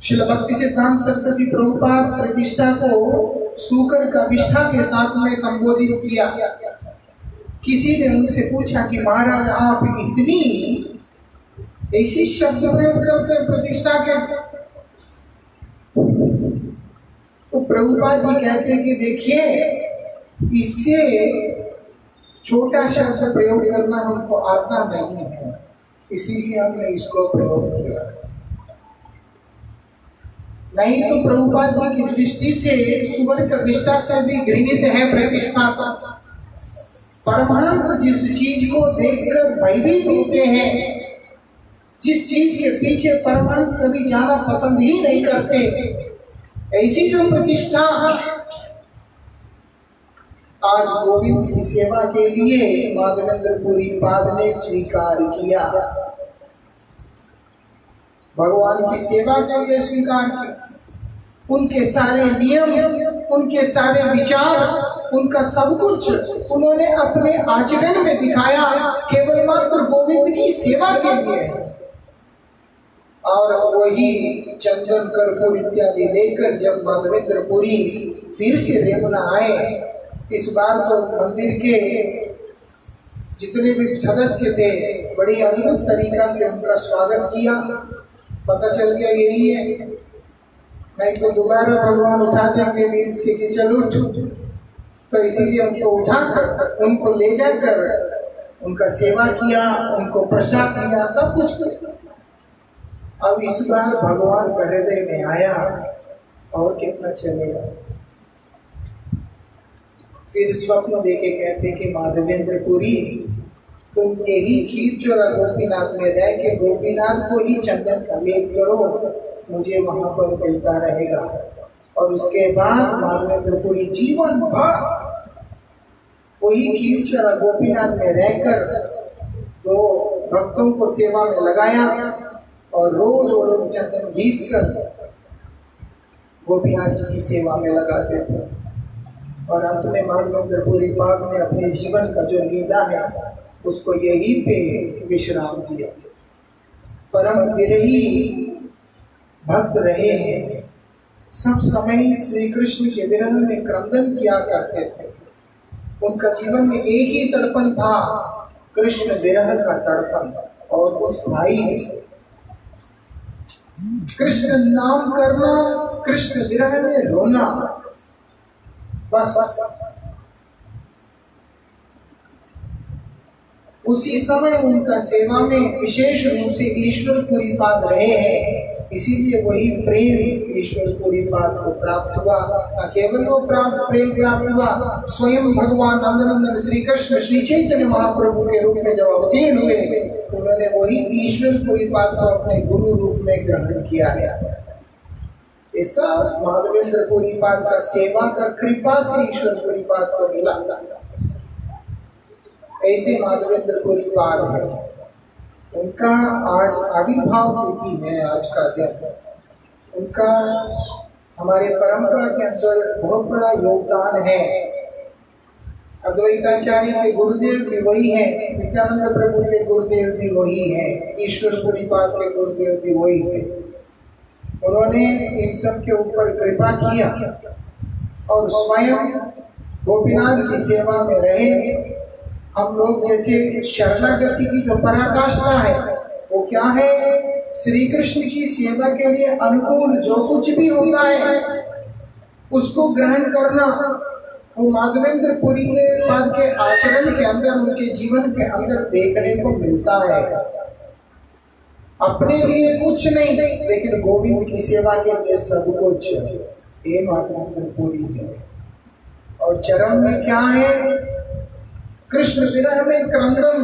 A: श्रील भक्ति सिद्धांत सरस्वती प्रभुपाद प्रतिष्ठा को सूकर का विष्ठा के साथ में संबोधित किया। किसी ने उनसे पूछा कि महाराज आप इतनी ऐसी शब्द प्रयोग करते हैं प्रतिष्ठा के? तो प्रभुपाद जी कहते हैं कि देखिए, इससे छोटा शब्द प्रयोग करना हमको आता नहीं है, इसीलिए हमने इसको प्रयोग किया। नहीं तो प्रभुपाद जी की दृष्टि से सुवर का विष्ठा से भी घृणित है प्रतिष्ठा का। परमहंस जिस चीज को देखकर भयभीत होते हैं, जिस चीज के पीछे परमहंस कभी जाना पसंद ही नहीं करते, ऐसी जो प्रतिष्ठा आज गोविंद की सेवा के लिए माधवेंद्रपुरी पाद ने स्वीकार किया। भगवान की सेवा के लिए स्वीकार किया। उनके सारे नियम, उनके सारे विचार, उनका सब कुछ उन्होंने अपने आचरण में दिखाया, केवल मात्र गोविंद की सेवा के लिए। और वही चंदन कर्पूर इत्यादि लेकर जब माधवेंद्रपुरी फिर से रेमुना आए, इस बार तो मंदिर के जितने भी सदस्य थे बड़ी अद्भुत तरीका से उनका स्वागत किया। पता चल गया यही है, नहीं तो दोबारा भगवान उठा देंगे नींद से कि चलो उठ। तो इसीलिए उनको उठाकर, उनको ले जाकर उनका सेवा किया, उनको प्रसाद दिया, सब कुछ किया। अब इस बार भगवान का हृदय में आया और कितना चलेगा। फिर स्वप्न देके कहते कि माधवेंद्रपुरी, तुम यही खीर चोरा गोपीनाथ में रह के गोपीनाथ को ही चंदन का लेप करो, मुझे वहां पर मिलता रहेगा। और उसके बाद माधवेंद्रपुरी जीवन भर वही खीरचरा गोपीनाथ में रहकर दो भक्तों को सेवा में लगाया और रोज वो लोग चंदन घीस कर गोपीनाथ जी की सेवा में लगाते थे। और अंत में माधवेंद्रपुरी पाद ने अपने जीवन का जो लीला है उसको यही पे विश्राम दिया। परम विरही भक्त रहे हैं, सब समय श्री कृष्ण के विरह में क्रंदन किया करते थे। उनका जीवन में एक ही तड़पन था, कृष्ण विरह का तड़पन। और उस भाई कृष्ण नाम करना, कृष्ण विरह में रोना, बस उसी समय उनका सेवा में विशेष रूप से ईश्वरपुरी पाद रहे हैं। इसीलिए वही प्रेम ईश्वरपुरी पाद को प्राप्त हुआ। न केवल वो प्रेम प्राप्त हुआ, स्वयं भगवान नंदनंदन श्री कृष्ण श्री चैतन्य महाप्रभु के रूप में जब अवतीर्ण हुए, उन्होंने वही ईश्वरपुरी पाद को अपने गुरु रूप में ग्रहण किया है। ऐसा माधवेंद्रपुरी पाद का सेवा का कृपा से ईश्वरपुरी पाद को मिला। ऐसे माधवेंद्रपुरी पाद है, उनका आज आविर्भाव तिथि है, आज का दिन। उनका हमारे परंपरा के अंदर बहुत बड़ा योगदान है। अद्वैताचार्य के गुरुदेव भी वही है, नित्यानंद प्रभु के गुरुदेव भी वही है, ईश्वरपुरी पाद के गुरुदेव भी वही है। उन्होंने इन सब के ऊपर कृपा किया और स्वयं गोपीनाथ की सेवा में रहे। हम लोग जैसे शरणागति की जो पराकाष्ठा है वो क्या है, श्री कृष्ण की सेवा के लिए अनुकूल जो कुछ भी होता है उसको ग्रहण करना, वो माधवेंद्रपुरी के पाद के आचरण के अंदर, उनके जीवन के अंदर देखने को मिलता है। अपने लिए कुछ नहीं, लेकिन गोविंद की सेवा के लिए सब कुछ, ये माधवेंद्रपुरी है। और चरण में क्या है, कृष्ण विरह में क्रंदन,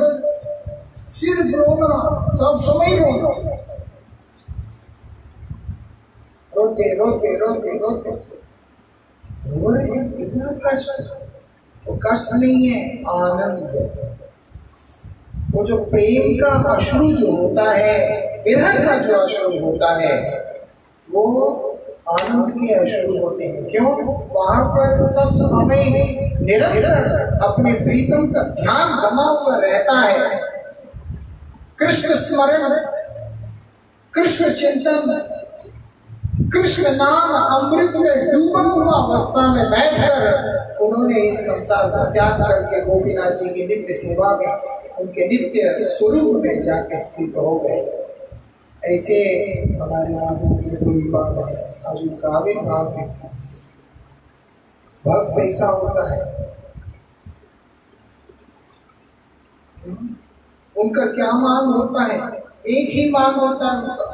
A: सिर्फ रोना, सब समय रोना, रोते रोते रोते रोते रो रहे हैं। इतना कष्ट, वो कष्ट नहीं है, आनंद। वो जो प्रेम का अश्रु जो होता है, विरह का जो अश्रु होता है, वो आनंद के अश्रु होते हैं। क्यों? वहां पर सब समय निरंतर अपने प्रीतम का ध्यान बना हुआ रहता है। कृष्ण स्मरण, कृष्ण चिंतन, कृष्ण नाम अमृत में डूबा हुआ अवस्था में बैठकर उन्होंने इस संसार का त्याग करके गोपीनाथ जी की नित्य सेवा में, उनके नित्य स्वरूप में जाकर स्थित हो गए। ऐसे हमारे माधवेंद्रपुरी पाद है, आज उनका आविर्भाव है। भक्त ऐसा होता है, उनका क्या मांग होता है, एक ही मांग होता है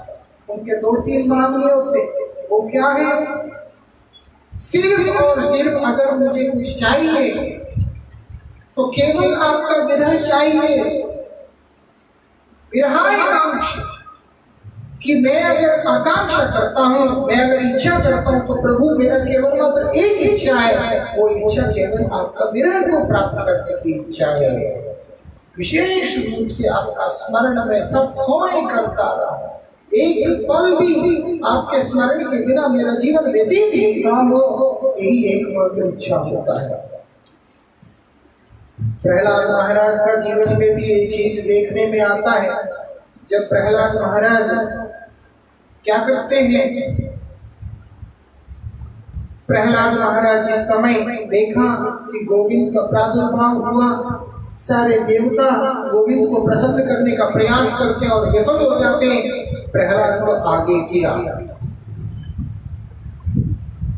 A: उनके 2-3 मांग नहीं होते। वो क्या है, सिर्फ और सिर्फ अगर मुझे कुछ चाहिए तो केवल आपका विरह चाहिए, विरहाकांक्षा, कि मैं अगर आकांक्षा करता हूँ, मैं अगर इच्छा करता हूँ तो प्रभु मेरा केवल मात्र एक इच्छा है, वो इच्छा केवल आपका विरह को प्राप्त करने की इच्छा है। विशेष रूप से आपका स्मरण में सब समय करता रहा, एक पल भी आपके स्मरण के बिना मेरा जीवन व्यतीत ही ना हो, यही एकमात्र इच्छा होता है। प्रहलाद महाराज का जीवन में भी ये चीज देखने में आता है। जब प्रहलाद महाराज क्या करते हैं, प्रहलाद महाराज जिस समय देखा कि गोविंद का प्रादुर्भाव हुआ, सारे देवता गोविंद को प्रसन्न करने का प्रयास करते और विफल हो जाते, प्रहलाद को आगे किया।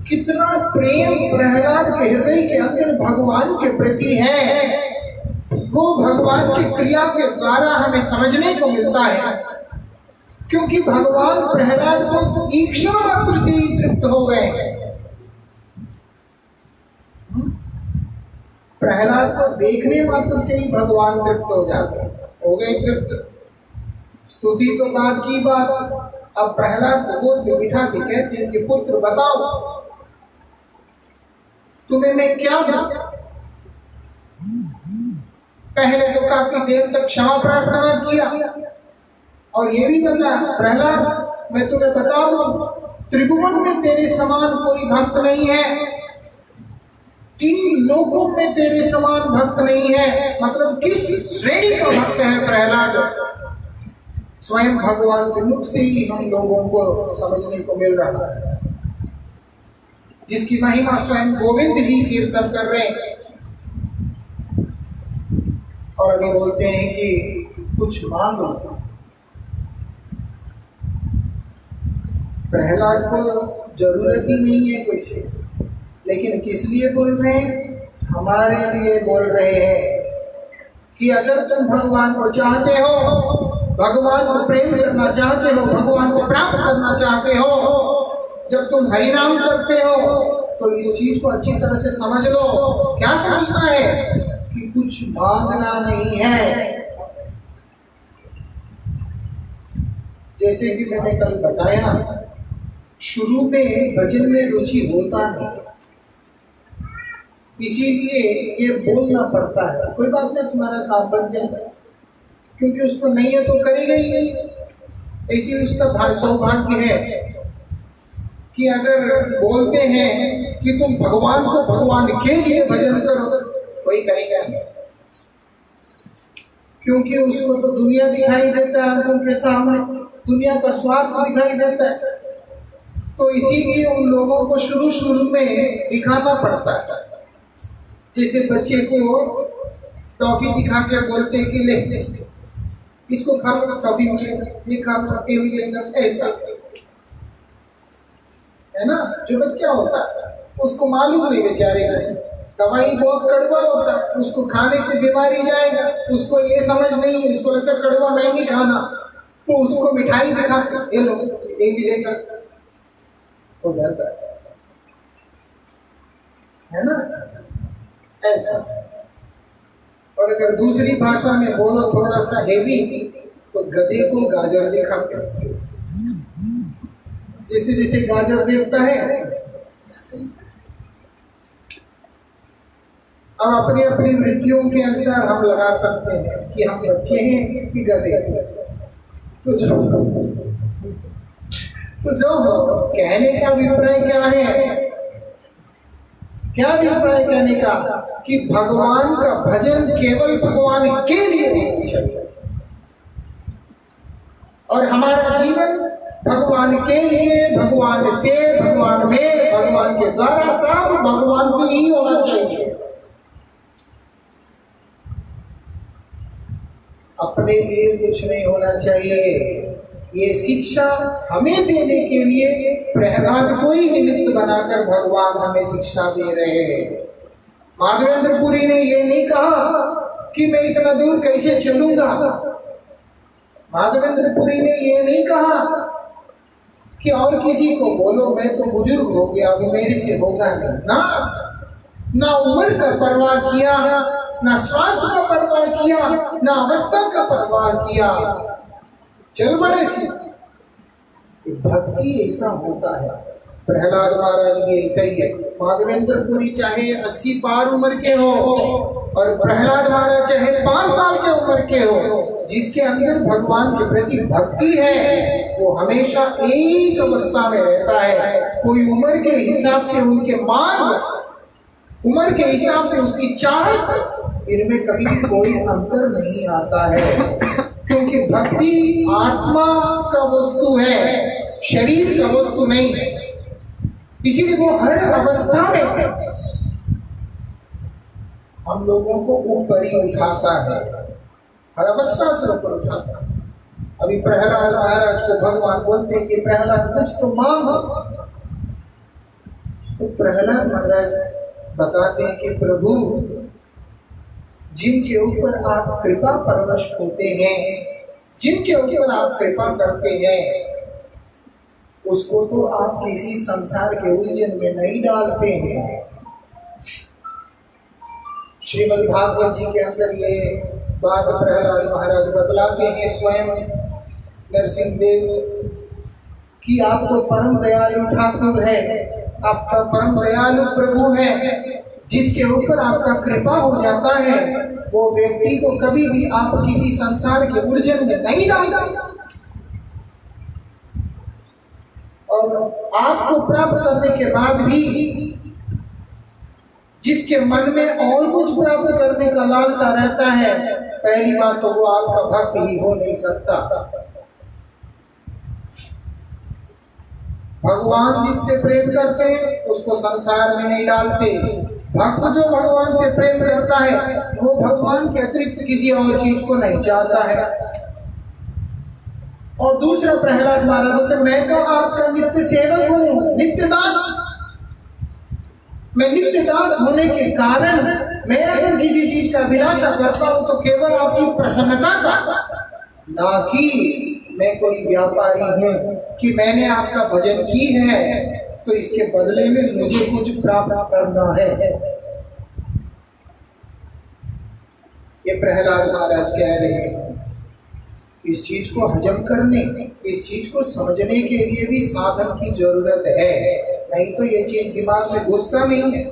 A: कितना प्रेम प्रहलाद के हृदय के अंदर भगवान के प्रति है, वो भगवान की क्रिया के द्वारा हमें समझने को मिलता है। क्योंकि भगवान प्रहलाद को ईक्षण मात्र से ही तृप्त हो गए। प्रहलाद को देखने मात्र से ही भगवान तृप्त हो जाते, हो गए तृप्त। स्तुति तो बात की बात, अब प्रहलाद को गोद में बिठा के कहते हैं कि पुत्र बताओ तुम्हें मैं क्या दूं? पहले तो काफी देर तक क्षमा प्रार्थना किया और ये भी बताया, प्रहलाद मैं तुम्हें बता दूं, त्रिभुवन में तेरे समान कोई भक्त नहीं है, 3 लोगों में तेरे समान भक्त नहीं है। मतलब किस श्रेणी का भक्त है प्रहलाद? स्वयं भगवान के मुख से ही हम लोगों को समझने को मिल रहा है, जिसकी महिमा स्वयं गोविंद ही कीर्तन कर रहे हैं। और अभी बोलते हैं कि कुछ मांगो। प्रहलाद को जरूरत ही नहीं है कुछ, लेकिन किस लिए बोल रहे हैं? हमारे लिए बोल रहे हैं कि अगर तुम भगवान को चाहते हो, भगवान को प्रेम करना चाहते हो, भगवान को प्राप्त करना चाहते हो, जब तुम हरिनाम करते हो तो इस चीज को अच्छी तरह से समझ लो। क्या समझना है? कि कुछ मांगना नहीं है। जैसे कि मैंने कल बताया, शुरू में भजन में रुचि होता नहीं, इसीलिए ये बोलना पड़ता है, कोई बात नहीं तुम्हारा काम बन जाए, क्योंकि उसको नहीं है तो करेगा ही नहीं। ऐसी उसका सौभाग्य है कि अगर बोलते हैं कि तुम भगवान को भगवान के लिए भजन करो, कोई करेगा नहीं, क्योंकि उसको तो दुनिया दिखाई देता है, आंखों के सामने दुनिया का स्वार्थ दिखाई देता है। तो इसीलिए उन लोगों को शुरू में दिखाना पड़ता है। जैसे बच्चे को टॉफी दिखा के बोलते हैं कि ले इसको खा लो, टॉफी मिलेगा, ये खा लो, ये मिलेगा, ऐसा है ना। जो बच्चा होता है उसको मालूम नहीं बेचारे को, दवाई बहुत कड़वा होता है, उसको खाने से बीमारी जाएगा, उसको ये समझ नहीं, उसको लगता है कड़वा मैं नहीं खाना, तो उसको मिठाई दिखा के ये लो ये मिलेगा, हो जाता है ना, ऐसा। और अगर दूसरी भाषा में बोलो थोड़ा सा हेवी, तो गधे को गाजर दिखा के, जैसे जैसे गाजर देखता है। अब अपनी अपनी वृत्तियों के अनुसार हम लगा सकते हैं कि हम बच्चे हैं कि गधे। तो जो कहने का अभिप्राय क्या है? क्या अभिप्राय कहने का? कि भगवान का भजन केवल भगवान के लिए होना चाहिए, और हमारा जीवन भगवान के लिए, भगवान से, भगवान में, भगवान के द्वारा, सब भगवान से ही होना चाहिए। अपने लिए कुछ नहीं होना चाहिए। ये शिक्षा हमें देने के लिए प्रहलाद को ही निमित्त बनाकर भगवान हमें शिक्षा दे रहे हैं। माधवेंद्र पुरी ने ये नहीं कहा कि मैं इतना दूर कैसे चलूंगा। माधवेंद्र पुरी ने ये नहीं कहा कि और किसी को बोलो मैं तो बुजुर्ग हो गया, वो मेरे से होगा नहीं। ना उम्र का परवाह किया, ना स्वास्थ्य का परवाह किया, ना अवस्था का परवाह किया, चल बड़े से। भक्ति ऐसा होता है। प्रहलाद महाराज भी ऐसा ही है। माधवेंद्र पुरी चाहे 80 पार उम्र के हो और प्रहलाद महाराज चाहे 5 साल के उम्र के हो, जिसके अंदर भगवान के प्रति भक्ति है वो हमेशा एक अवस्था में रहता है। कोई उम्र के हिसाब से उनके मार्ग, उम्र के हिसाब से उसकी चाहत, इनमें कभी कोई अंतर नहीं आता है, क्योंकि भक्ति आत्मा का वस्तु है, शरीर का वस्तु नहीं है। इसीलिए वो हर अवस्था में हम लोगों को ऊपर ही उठाता है, हर अवस्था से ऊपर उठाता है। अभी प्रहलाद महाराज को भगवान बोलते हैं कि प्रहलाद कुछ तो मांग, तो प्रहलाद महाराज बताते हैं कि प्रभु जिनके ऊपर आप कृपा परवश होते हैं, जिनके ऊपर आप कृपा करते हैं, उसको तो आप किसी संसार के उलझन में नहीं डालते हैं। श्रीमद् भागवत जी के अंदर ये बात प्रहलाद महाराज बतलाते हैं स्वयं नरसिंह देव कि आप तो परम दयालु ठाकुर है, आप तो परम दयालु प्रभु हैं, जिसके ऊपर आपका कृपा हो जाता है वो व्यक्ति को कभी भी आप किसी संसार के उलझन में नहीं डालता। और आपको प्राप्त करने के बाद भी जिसके मन में और कुछ प्राप्त करने का लालसा रहता है, पहली बात तो वो आपका भक्त ही हो नहीं सकता। भगवान जिससे प्रेम करते हैं उसको संसार में नहीं डालते। भक्त जो भगवान से प्रेम करता है वो भगवान के अतिरिक्त किसी और चीज को नहीं चाहता है। और दूसरा, प्रहलाद महाराज बोलते मैं तो आपका नित्य सेवक हूँ, नित्य दास। मैं नित्य दास होने के कारण मैं अगर किसी चीज का अभिलाषा करता हूं तो केवल आपकी प्रसन्नता का, ना कि मैं कोई व्यापारी हूं कि मैंने आपका भजन की है तो इसके बदले में मुझे कुछ प्राप्त करना है। ये प्रहलाद महाराज कह रहे हैं। इस चीज को हजम करने, इस चीज को समझने के लिए भी साधन की जरूरत है, नहीं तो ये चीज दिमाग में घुसता नहीं है।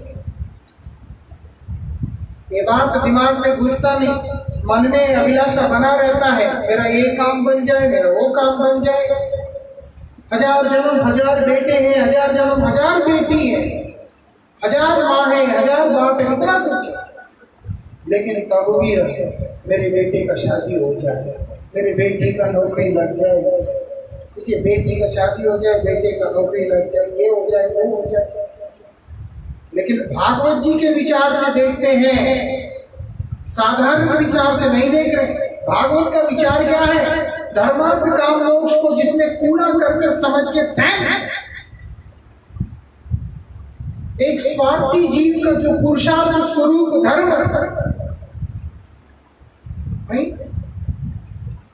A: ये बात दिमाग में घुसता नहीं, मन में अभिलाषा बना रहता है, मेरा ये काम बन जाए, मेरा वो काम बन जाए। 1000 जन्म 1000 बेटे हैं, 1000 जन्म 1000 बेटी है, 1000 माँ है, 1000 बाप है, इतना कुछ। लेकिन तब भी मेरे बेटे का शादी हो जाए, मेरे बेटे का नौकरी लग जाए, देखिए बेटी का शादी हो जाए, बेटे का नौकरी लग जाए, ये हो जाए, वो हो जाए। लेकिन भागवत जी के विचार से देखते हैं, साधारण विचार से नहीं देख रहे। भागवत का विचार क्या है? धर्मार्थ काम मोक्ष को जिसने कूड़ा करके समझ के फेंक, एक स्वार्थी जीव का जो पुरुषार्थ स्वरूप धर्म,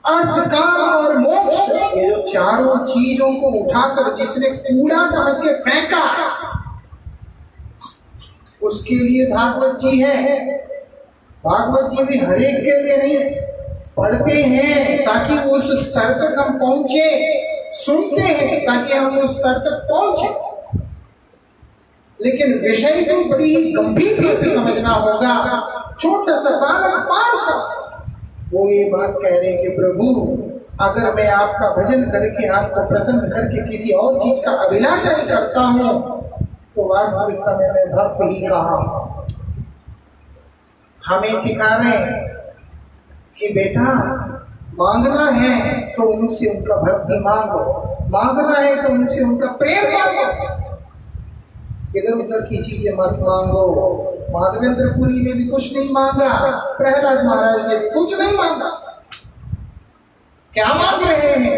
A: अर्थ काम और मोक्ष, ये जो चारों चीजों को उठाकर जिसने कूड़ा समझ के फेंका, उसके लिए भागवत जी है। भागवत जी भी हरेक के लिए नहीं पढ़ते हैं ताकि उस स्तर तक हम पहुंचे, सुनते हैं ताकि हम उस स्तर तक पहुंचे। लेकिन विषय को बड़ी गंभीरता से समझना होगा। छोटा सा बालक 5 साल वो ये बात कह रहे हैं कि प्रभु अगर मैं आपका भजन करके, आपको प्रसन्न करके किसी और चीज का अभिलाषा ही करता हूं तो वास्तविकता में मैं भक्त ही कहा। हमें सिखा रहे कि बेटा मांगना है तो उनसे उनका भक्ति मांगो, मांगना है तो उनसे उनका प्रेम मांगो, इधर उधर की चीजें मत मांगो। माधवेंद्र पुरी ने भी कुछ नहीं मांगा, प्रहलाद महाराज ने भी कुछ नहीं मांगा। क्या मांग रहे हैं?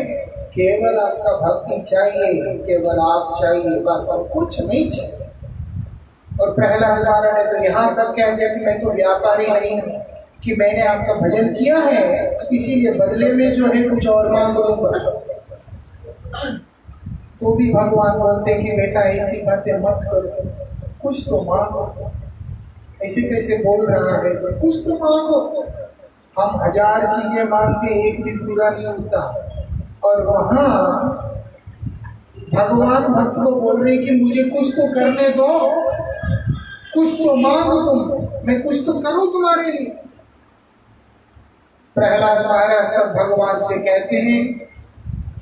A: केवल आपका भक्ति चाहिए, केवल आप चाहिए, बस और कुछ नहीं चाहिए। और प्रहलाद महाराज ने तो यहाँ तक कह दिया कि मैं तो व्यापारी नहीं हूँ, कि मैंने आपका भजन किया है इसीलिए बदले में जो है कुछ और मांग लूंगा। तो भी भगवान बोलते कि बेटा ऐसी बातें मत करो, कुछ तो मांगो। ऐसे कैसे बोल रहा है? कुछ तो मांगो। हम 1000 चीजें मांगते, एक भी पूरा नहीं होता। और वहां भगवान भक्त को बोल रहे कि मुझे कुछ तो करने दो, कुछ तो मांगो तुम, मैं कुछ तो करूं तुम्हारे लिए। प्रहलाद महाराज तब भगवान से कहते हैं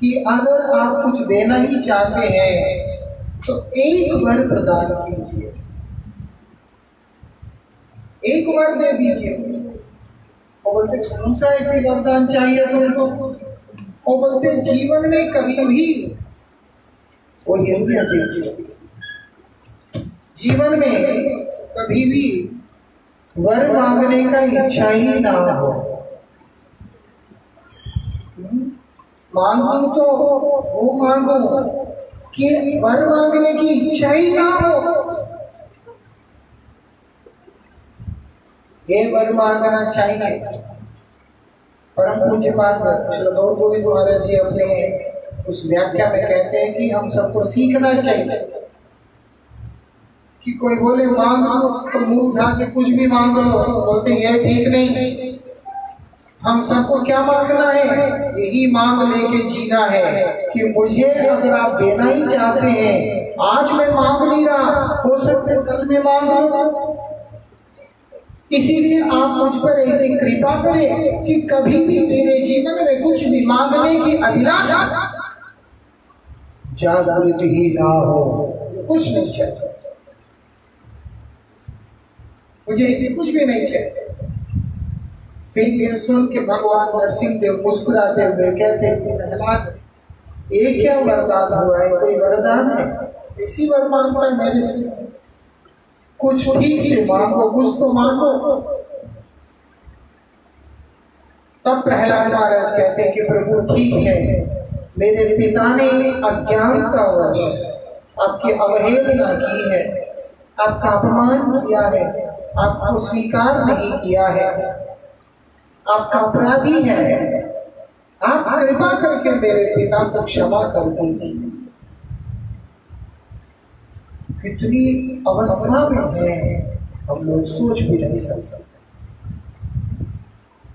A: कि अगर आप कुछ देना ही चाहते हैं तो एक वर प्रदान कीजिए, एक वर दे दीजिए मुझको। और बोलते कौन सा ऐसी वरदान चाहिए तुमको? और बोलते जीवन में कभी भी वो हिंदी दीजिए, जीवन में कभी भी वर मांगने का इच्छा ही ना हो। मांगो तो वो मांगो कि वर मांगने की इच्छा ही ना हो। ये वर मांगना चाहिए। परम पूज्य श्रीधर गोविंद महाराज जी अपने उस व्याख्या में कहते हैं कि हम सबको सीखना चाहिए कि कोई बोले मांगो तो मुंह उठा के कुछ भी मांग लो, बोलते ये ठीक नहीं। हम सबको क्या मांगना है? यही मांग लेके जीना है कि मुझे अगर आप देना ही चाहते हैं, आज मैं मांग नहीं रहा, हो सकता है कल मैं मांग लूं, इसीलिए आप मुझ पर ऐसी कृपा करें कि कभी भी मेरे जीवन में कुछ भी मांगने की अभिलाषा जागृत ही ना हो। कुछ नहीं चाहिए मुझे, कुछ भी नहीं चाहिए। फिर ये सुन के भगवान नरसिंह देव मुस्कुराते हुए कहते हैं कि प्रहलाद, ये क्या वरदान हुआ है? कोई वरदान है? इसी वर मांगता है मेरे से, कुछ ठीक से मांगो, कुछ तो मांगो। तब प्रहलाद महाराज कहते हैं कि प्रभु ठीक है, मेरे पिता ने अज्ञानतावश आपकी अवहेलना की है, आपका अपमान किया है, आपको स्वीकार नहीं किया है, आपका अपराधी है। आप कृपा करके मेरे पिता को क्षमा कर दीजिए। कितनी अवस्था में है हम लोग सोच भी नहीं सकते।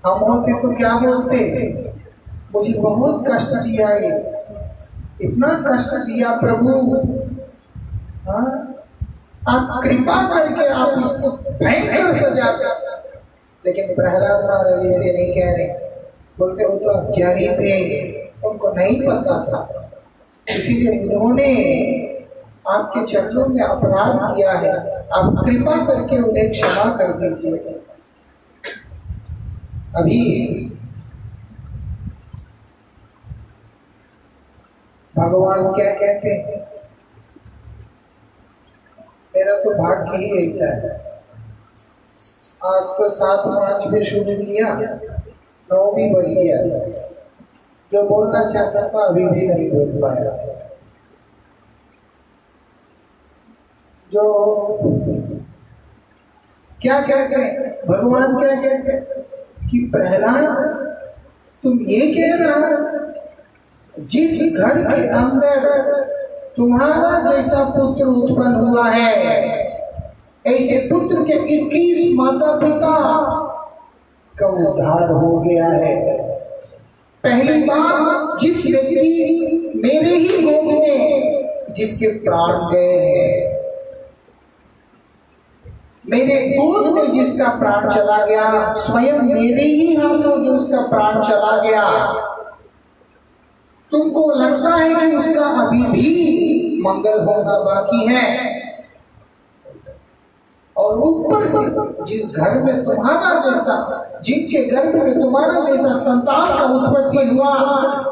A: हम होते तो क्या बोलते, मुझे बहुत कष्ट दिया है, इतना कष्ट दिया प्रभु, हाँ आप कृपा करके आप इसको भयंकर सजा। लेकिन प्रहलाद महाराज ऐसे नहीं कह रहे, बोलते वो तो अज्ञानी थे, उनको नहीं पता था, इसीलिए उन्होंने आपके चरणों में अपराध किया है, आप कृपा करके उन्हें क्षमा कर दीजिए। अभी भगवान क्या कहते हैं, मेरा तो भाग्य ही ऐसा है, आज तो 7:05 पे शुरू किया, 9 भी बज गया, जो बोलना चाहता था अभी भी नहीं बोल पाया। जो क्या कहते हैं भगवान, क्या कहते हैं कि प्रहलाद तुम ये कह रहा, जिस घर के अंदर तुम्हारा जैसा पुत्र उत्पन्न हुआ है, ऐसे पुत्र के 21 माता पिता का उद्धार हो गया है। पहली बार जिस व्यक्ति मेरे ही गोद में जिसके प्राण गए हैं, मेरे गोद में जिसका प्राण चला गया, स्वयं मेरे ही हाथों जो उसका प्राण चला गया, तुमको लगता है कि उसका अभी भी मंगल होना बाकी है? और ऊपर से जिस घर में तुम्हारा जैसा, जिनके गर्भ में तुम्हारा जैसा संतान का उत्पत्ति हुआ,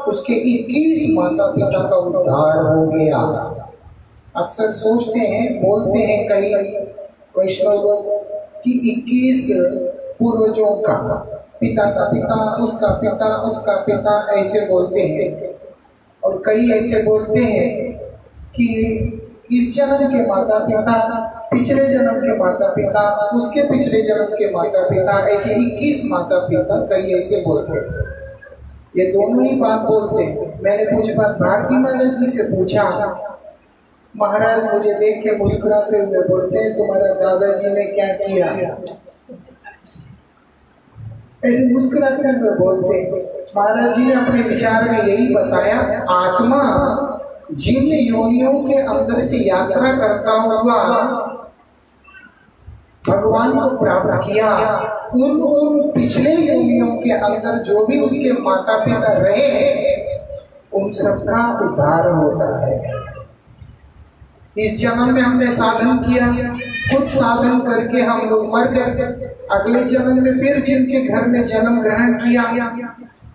A: उसके 21 माता पिता का उद्धार हो गया। अक्सर सोचते हैं, बोलते हैं कई वैष्णव लोग कि 21 पूर्वजों का, पिता का पिता, उसका पिता, उसका पिता, ऐसे बोलते हैं। और कई ऐसे बोलते हैं कि इस जन्म के माता पिता, पिछले जन्म के माता पिता, उसके पिछले जन्म के माता पिता, ऐसे 21 माता पिता कई ऐसे बोलते हैं। ये दोनों ही बात बोलते हैं। मैंने कुछ बात भारती महाराज जी से पूछा, महाराज मुझे देख के मुस्कुराते हुए बोलते हैं, तुम्हारा दादाजी ने क्या किया? ऐसे मुस्कुराते हुए बोलते हैं। महाराज जी ने अपने विचार में यही बताया, आत्मा जिन योनियों के अंदर से यात्रा करता हुआ भगवान को प्राप्त किया, उन पिछले योनियों के अंदर जो भी उसके माता पिता रहे हैं, उन सबका उद्धार होता है। इस जन्म में हमने साधन किया, खुद साधन करके हम लोग मर गए। अगले जन्म में फिर जिनके घर में जन्म ग्रहण किया,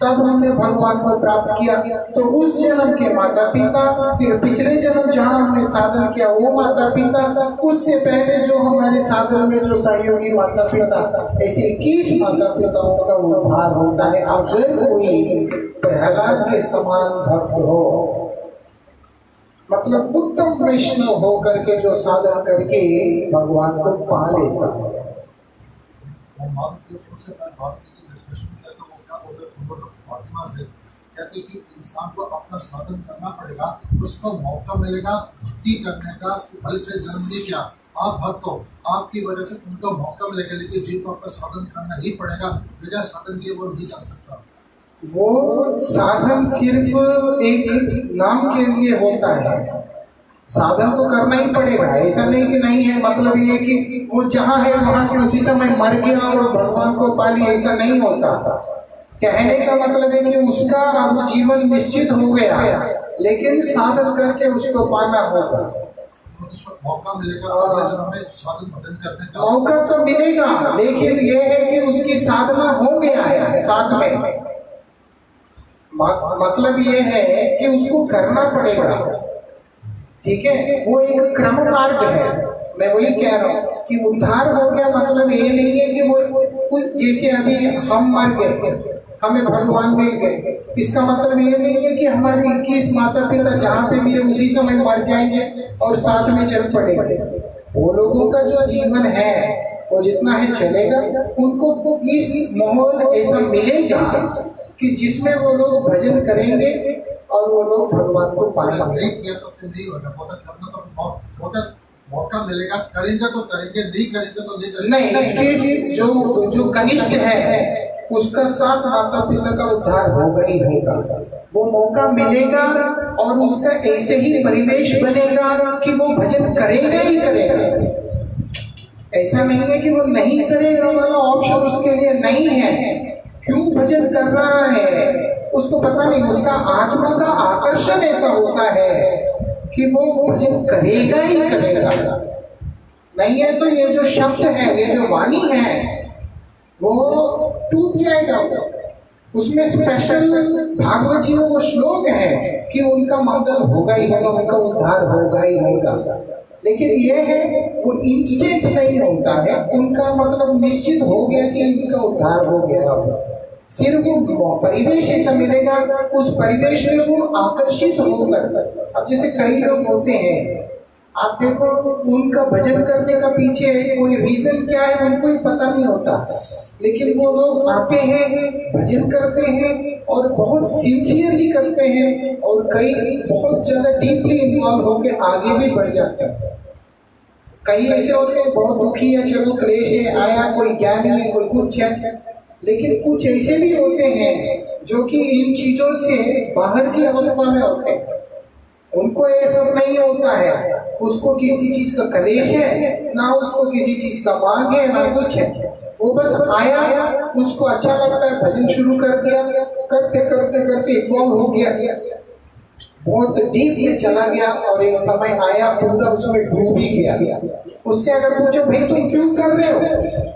A: तब हमने भगवान को प्राप्त किया। तो उस जन्म के माता पिता, फिर पिछले जन्म जहाँ हमने साधन किया वो माता पिता, उससे पहले जो हमारे साधन में जो सहयोगी माता पिता, ऐसे 21 माता पिताओं का उद्धार होता है। अगर कोई प्रहलाद के समान भक्त हो, मतलब उत्तम वैष्णव हो करके जो साधन करके भगवान को पा लेता है।
B: कहते कि इंसान को अपना साधन करना पड़ेगा, उसको मौका मिलेगा भक्ति करने का, भले से जन्म नहीं किया, आप भक्त हो, आपकी वजह से उनको मौका मिलेगा, लेकिन जिनको अपना साधन करना ही पड़ेगा, बिना साधन किए वो नहीं चल सकता।
A: वो साधन सिर्फ एक नाम के लिए होता है, साधन तो करना ही पड़ेगा, ऐसा नहीं कि नहीं है। मतलब ये कि वो जहाँ है वहां से उसी समय मर गया और भगवान को पा लिया, ऐसा नहीं होता। कहने का मतलब है कि उसका अब जीवन निश्चित हो गया, लेकिन साधन करके उसको पाना होगा।
B: मौका मिलेगा अगले जन्म में साधन भजन करने का
A: मौका तो मिलेगा, लेकिन ये है कि उसकी साधना हो गया है साथ में। मतलब ये है कि उसको करना पड़ेगा, ठीक है। वो एक क्रम मार्ग है। मैं वही कह रहा हूँ कि उद्धार हो गया मतलब ये नहीं है कि वो कुछ जैसे अभी हम मर गए हमें भगवान मिल गए, इसका मतलब ये नहीं है कि हमारे 21 माता पिता जहाँ पे भी है उसी समय मर जाएंगे और साथ में चल पड़ेंगे। वो लोगों का जो जीवन है वो जितना है चलेगा, उनको इस माहौल ऐसा मिलेगा कि जिसमें वो लोग भजन करेंगे और वो लोग भगवान को पाएंगे।
B: नहीं किया तो फिर नहीं होगा, मदद करना तो मौका मिलेगा, करेंगे तो करेंगे, नहीं करेंगे तो नहीं करेंगे।
A: नहीं, जो कनिष्ठ है उसका साथ माता पिता का उद्धार होगा ही होगा। वो मौका मिलेगा और उसका ऐसे ही परिवेश बनेगा कि वो भजन करेगा ही करेगा। ऐसा नहीं है कि वो नहीं करेगा वाला ऑप्शन उसके लिए नहीं है। क्यों भजन कर रहा है उसको पता नहीं, उसका आत्मा का आकर्षण ऐसा होता है कि वो भजन करेगा ही करेगा। नहीं है तो ये जो शब्द है, ये जो वाणी है, वो टूट जाएगा। उसमें स्पेशल भागवत जी में वो श्लोक है कि उनका मंगल होगा ही होगा, उनका उद्धार होगा ही होगा। लेकिन ये है वो इंस्टेंट नहीं होता है, उनका मतलब निश्चित हो गया कि उनका उद्धार हो गया। सिर्फ वो परिवेश ऐसा मिलेगा, उस परिवेश में वो आकर्षित होकर। अब जैसे कई लोग होते हैं, आप देखो उनका भजन करने का पीछे कोई रीजन क्या है उनको ही पता नहीं होता, लेकिन वो लोग आते हैं, भजन करते हैं और बहुत सिंसियरली करते हैं और कई बहुत ज्यादा डीपली इन्वॉल्व होकर आगे भी बढ़ जाते हैं। कई ऐसे होते हैं बहुत दुखी है, चलो क्लेश है आया, कोई ज्ञान है, कोई कुछ है। लेकिन कुछ ऐसे भी होते हैं जो कि इन चीजों से बाहर की अवस्था में होते हैं, उनको ये सब नहीं होता है। उसको किसी चीज का क्लेश है ना, उसको किसी चीज का मांग है ना कुछ है। वो बस आया, उसको अच्छा लगता है, भजन शुरू कर दिया, करते करते करते इन्वॉल्व हो गया, बहुत डीप में चला गया और एक समय आया पूरा उसमें डूब ही गया। उससे अगर पूछो भाई तुम क्यों कर रहे हो,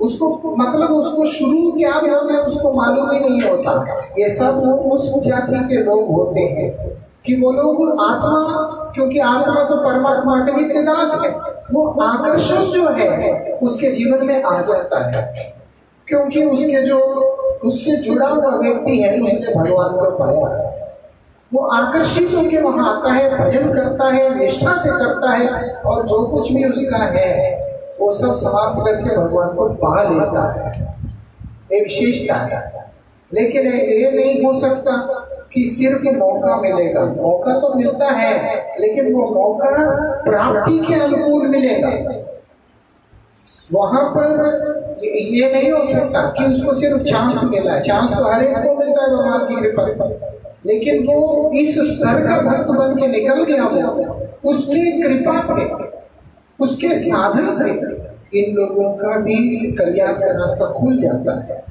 A: उसको मतलब उसको शुरू क्या बोलना है उसको मालूम ही नहीं होता। ये सब वो उस जाति के लोग होते हैं कि वो लोग आत्मा, क्योंकि आत्मा तो परमात्मा के नित्य दास है, वो आकर्षण जो है उसके जीवन में आ जाता है, क्योंकि उसके जो उससे जुड़ा हुआ व्यक्ति है उसने भगवान को पाया। वो आकर्षित होकर वहां आता है, भजन करता है, निष्ठा से करता है और जो कुछ भी उसका है वो सब समाप्त करके भगवान को पा लेता है। ये विशेषता है। लेकिन ये नहीं हो सकता कि सिर्फ मौका मिलेगा। मौका तो मिलता है लेकिन वो मौका प्राप्ति के अनुकूल मिलेगा। वहां पर ये नहीं हो सकता कि उसको सिर्फ चांस मिला। चांस तो हर एक को मिलता है भगवान की कृपा से, लेकिन वो इस स्तर का भक्त बन के निकल गया, वो उसकी कृपा से, उसके साधन से इन लोगों का भी कल्याण का रास्ता खुल जाता है।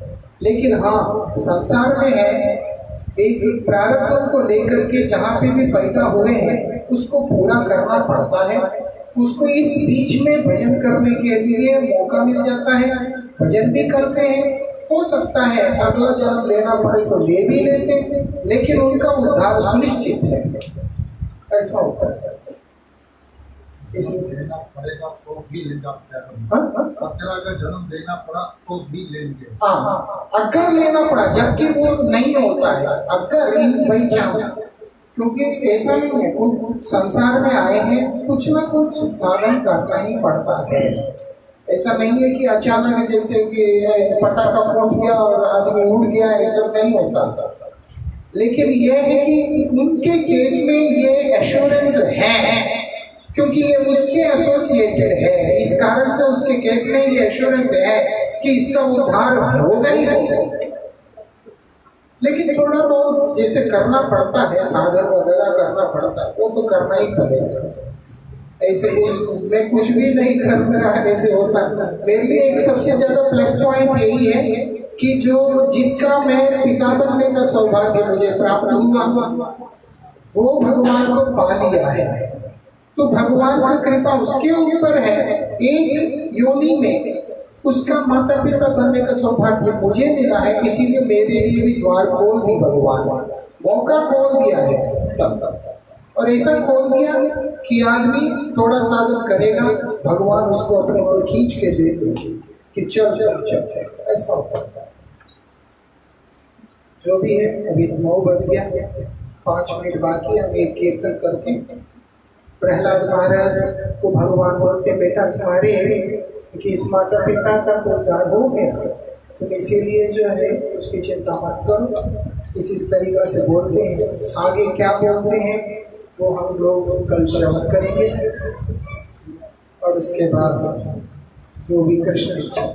A: लेकिन हाँ, संसार में है एक प्रारब्धों को लेकर के जहाँ पे भी पैदा हुए हैं उसको पूरा करना पड़ता है। उसको इस बीच में भजन करने के लिए मौका मिल जाता है, भजन भी करते हैं। हो सकता है अगला जन्म लेना पड़े तो ले भी लेते हैं, लेकिन उनका उद्धार सुनिश्चित है। ऐसा होता है।
B: लेना पड़ेगा तो भी लेना अगर जन्म लेना पड़ा तो भी लेंगे।
A: हाँ, अगर लेना पड़ा, जबकि वो नहीं होता है अगर इन बाई चांस, क्योंकि ऐसा नहीं है कुछ संसार में आए हैं कुछ ना कुछ साधन करना ही पड़ता है। ऐसा नहीं है कि अचानक जैसे कि पटाखा फूट गया और आदमी उड़ गया, ऐसा नहीं होता। लेकिन यह है कि उनके केस में ये एश्योरेंस है क्योंकि ये उससे एसोसिएटेड है, इस कारण से उसके केस में ये एश्योरेंस है कि इसका उद्धार होगा ही होगा। लेकिन थोड़ा बहुत जैसे करना पड़ता है, साधन वगैरह करना पड़ता है, वो तो करना ही पड़ेगा। ऐसे मैं कुछ भी नहीं करूँगा ऐसे होता। मेरे लिए एक सबसे ज्यादा प्लस पॉइंट यही है कि जो जिसका मैं पिता बनने का सौभाग्य मुझे प्राप्त हुआ वो भगवान को पा लिया है, तो भगवान की कृपा उसके ऊपर है। एक योनि में उसका माता पिता बनने का सौभाग्य मुझे मिला है, इसीलिए मेरे लिए भी द्वार खोल दी भगवान, मौका खोल दिया है। और ऐसा खोल दिया कि आदमी थोड़ा साधन करेगा, भगवान उसको अपने ओर खींच के दे कि चल चल चल, ऐसा होता है। जो भी है, अभी 9 बज गया, 5 मिनट बाकी, हम एक कीर्तन करके प्रहलाद महाराज को भगवान बोलते, बेटा तुम्हारे कि इस माता पिता का उद्धार हो गया, तो इसीलिए जो है उसकी चिंता मत करो। इस तरीका से बोलते हैं। आगे क्या बोलते हैं वो हम लोग कल श्रवण करेंगे, और उसके बाद जो भी कृष्ण इच्छा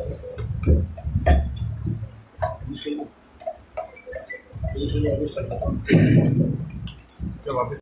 C: जब वापस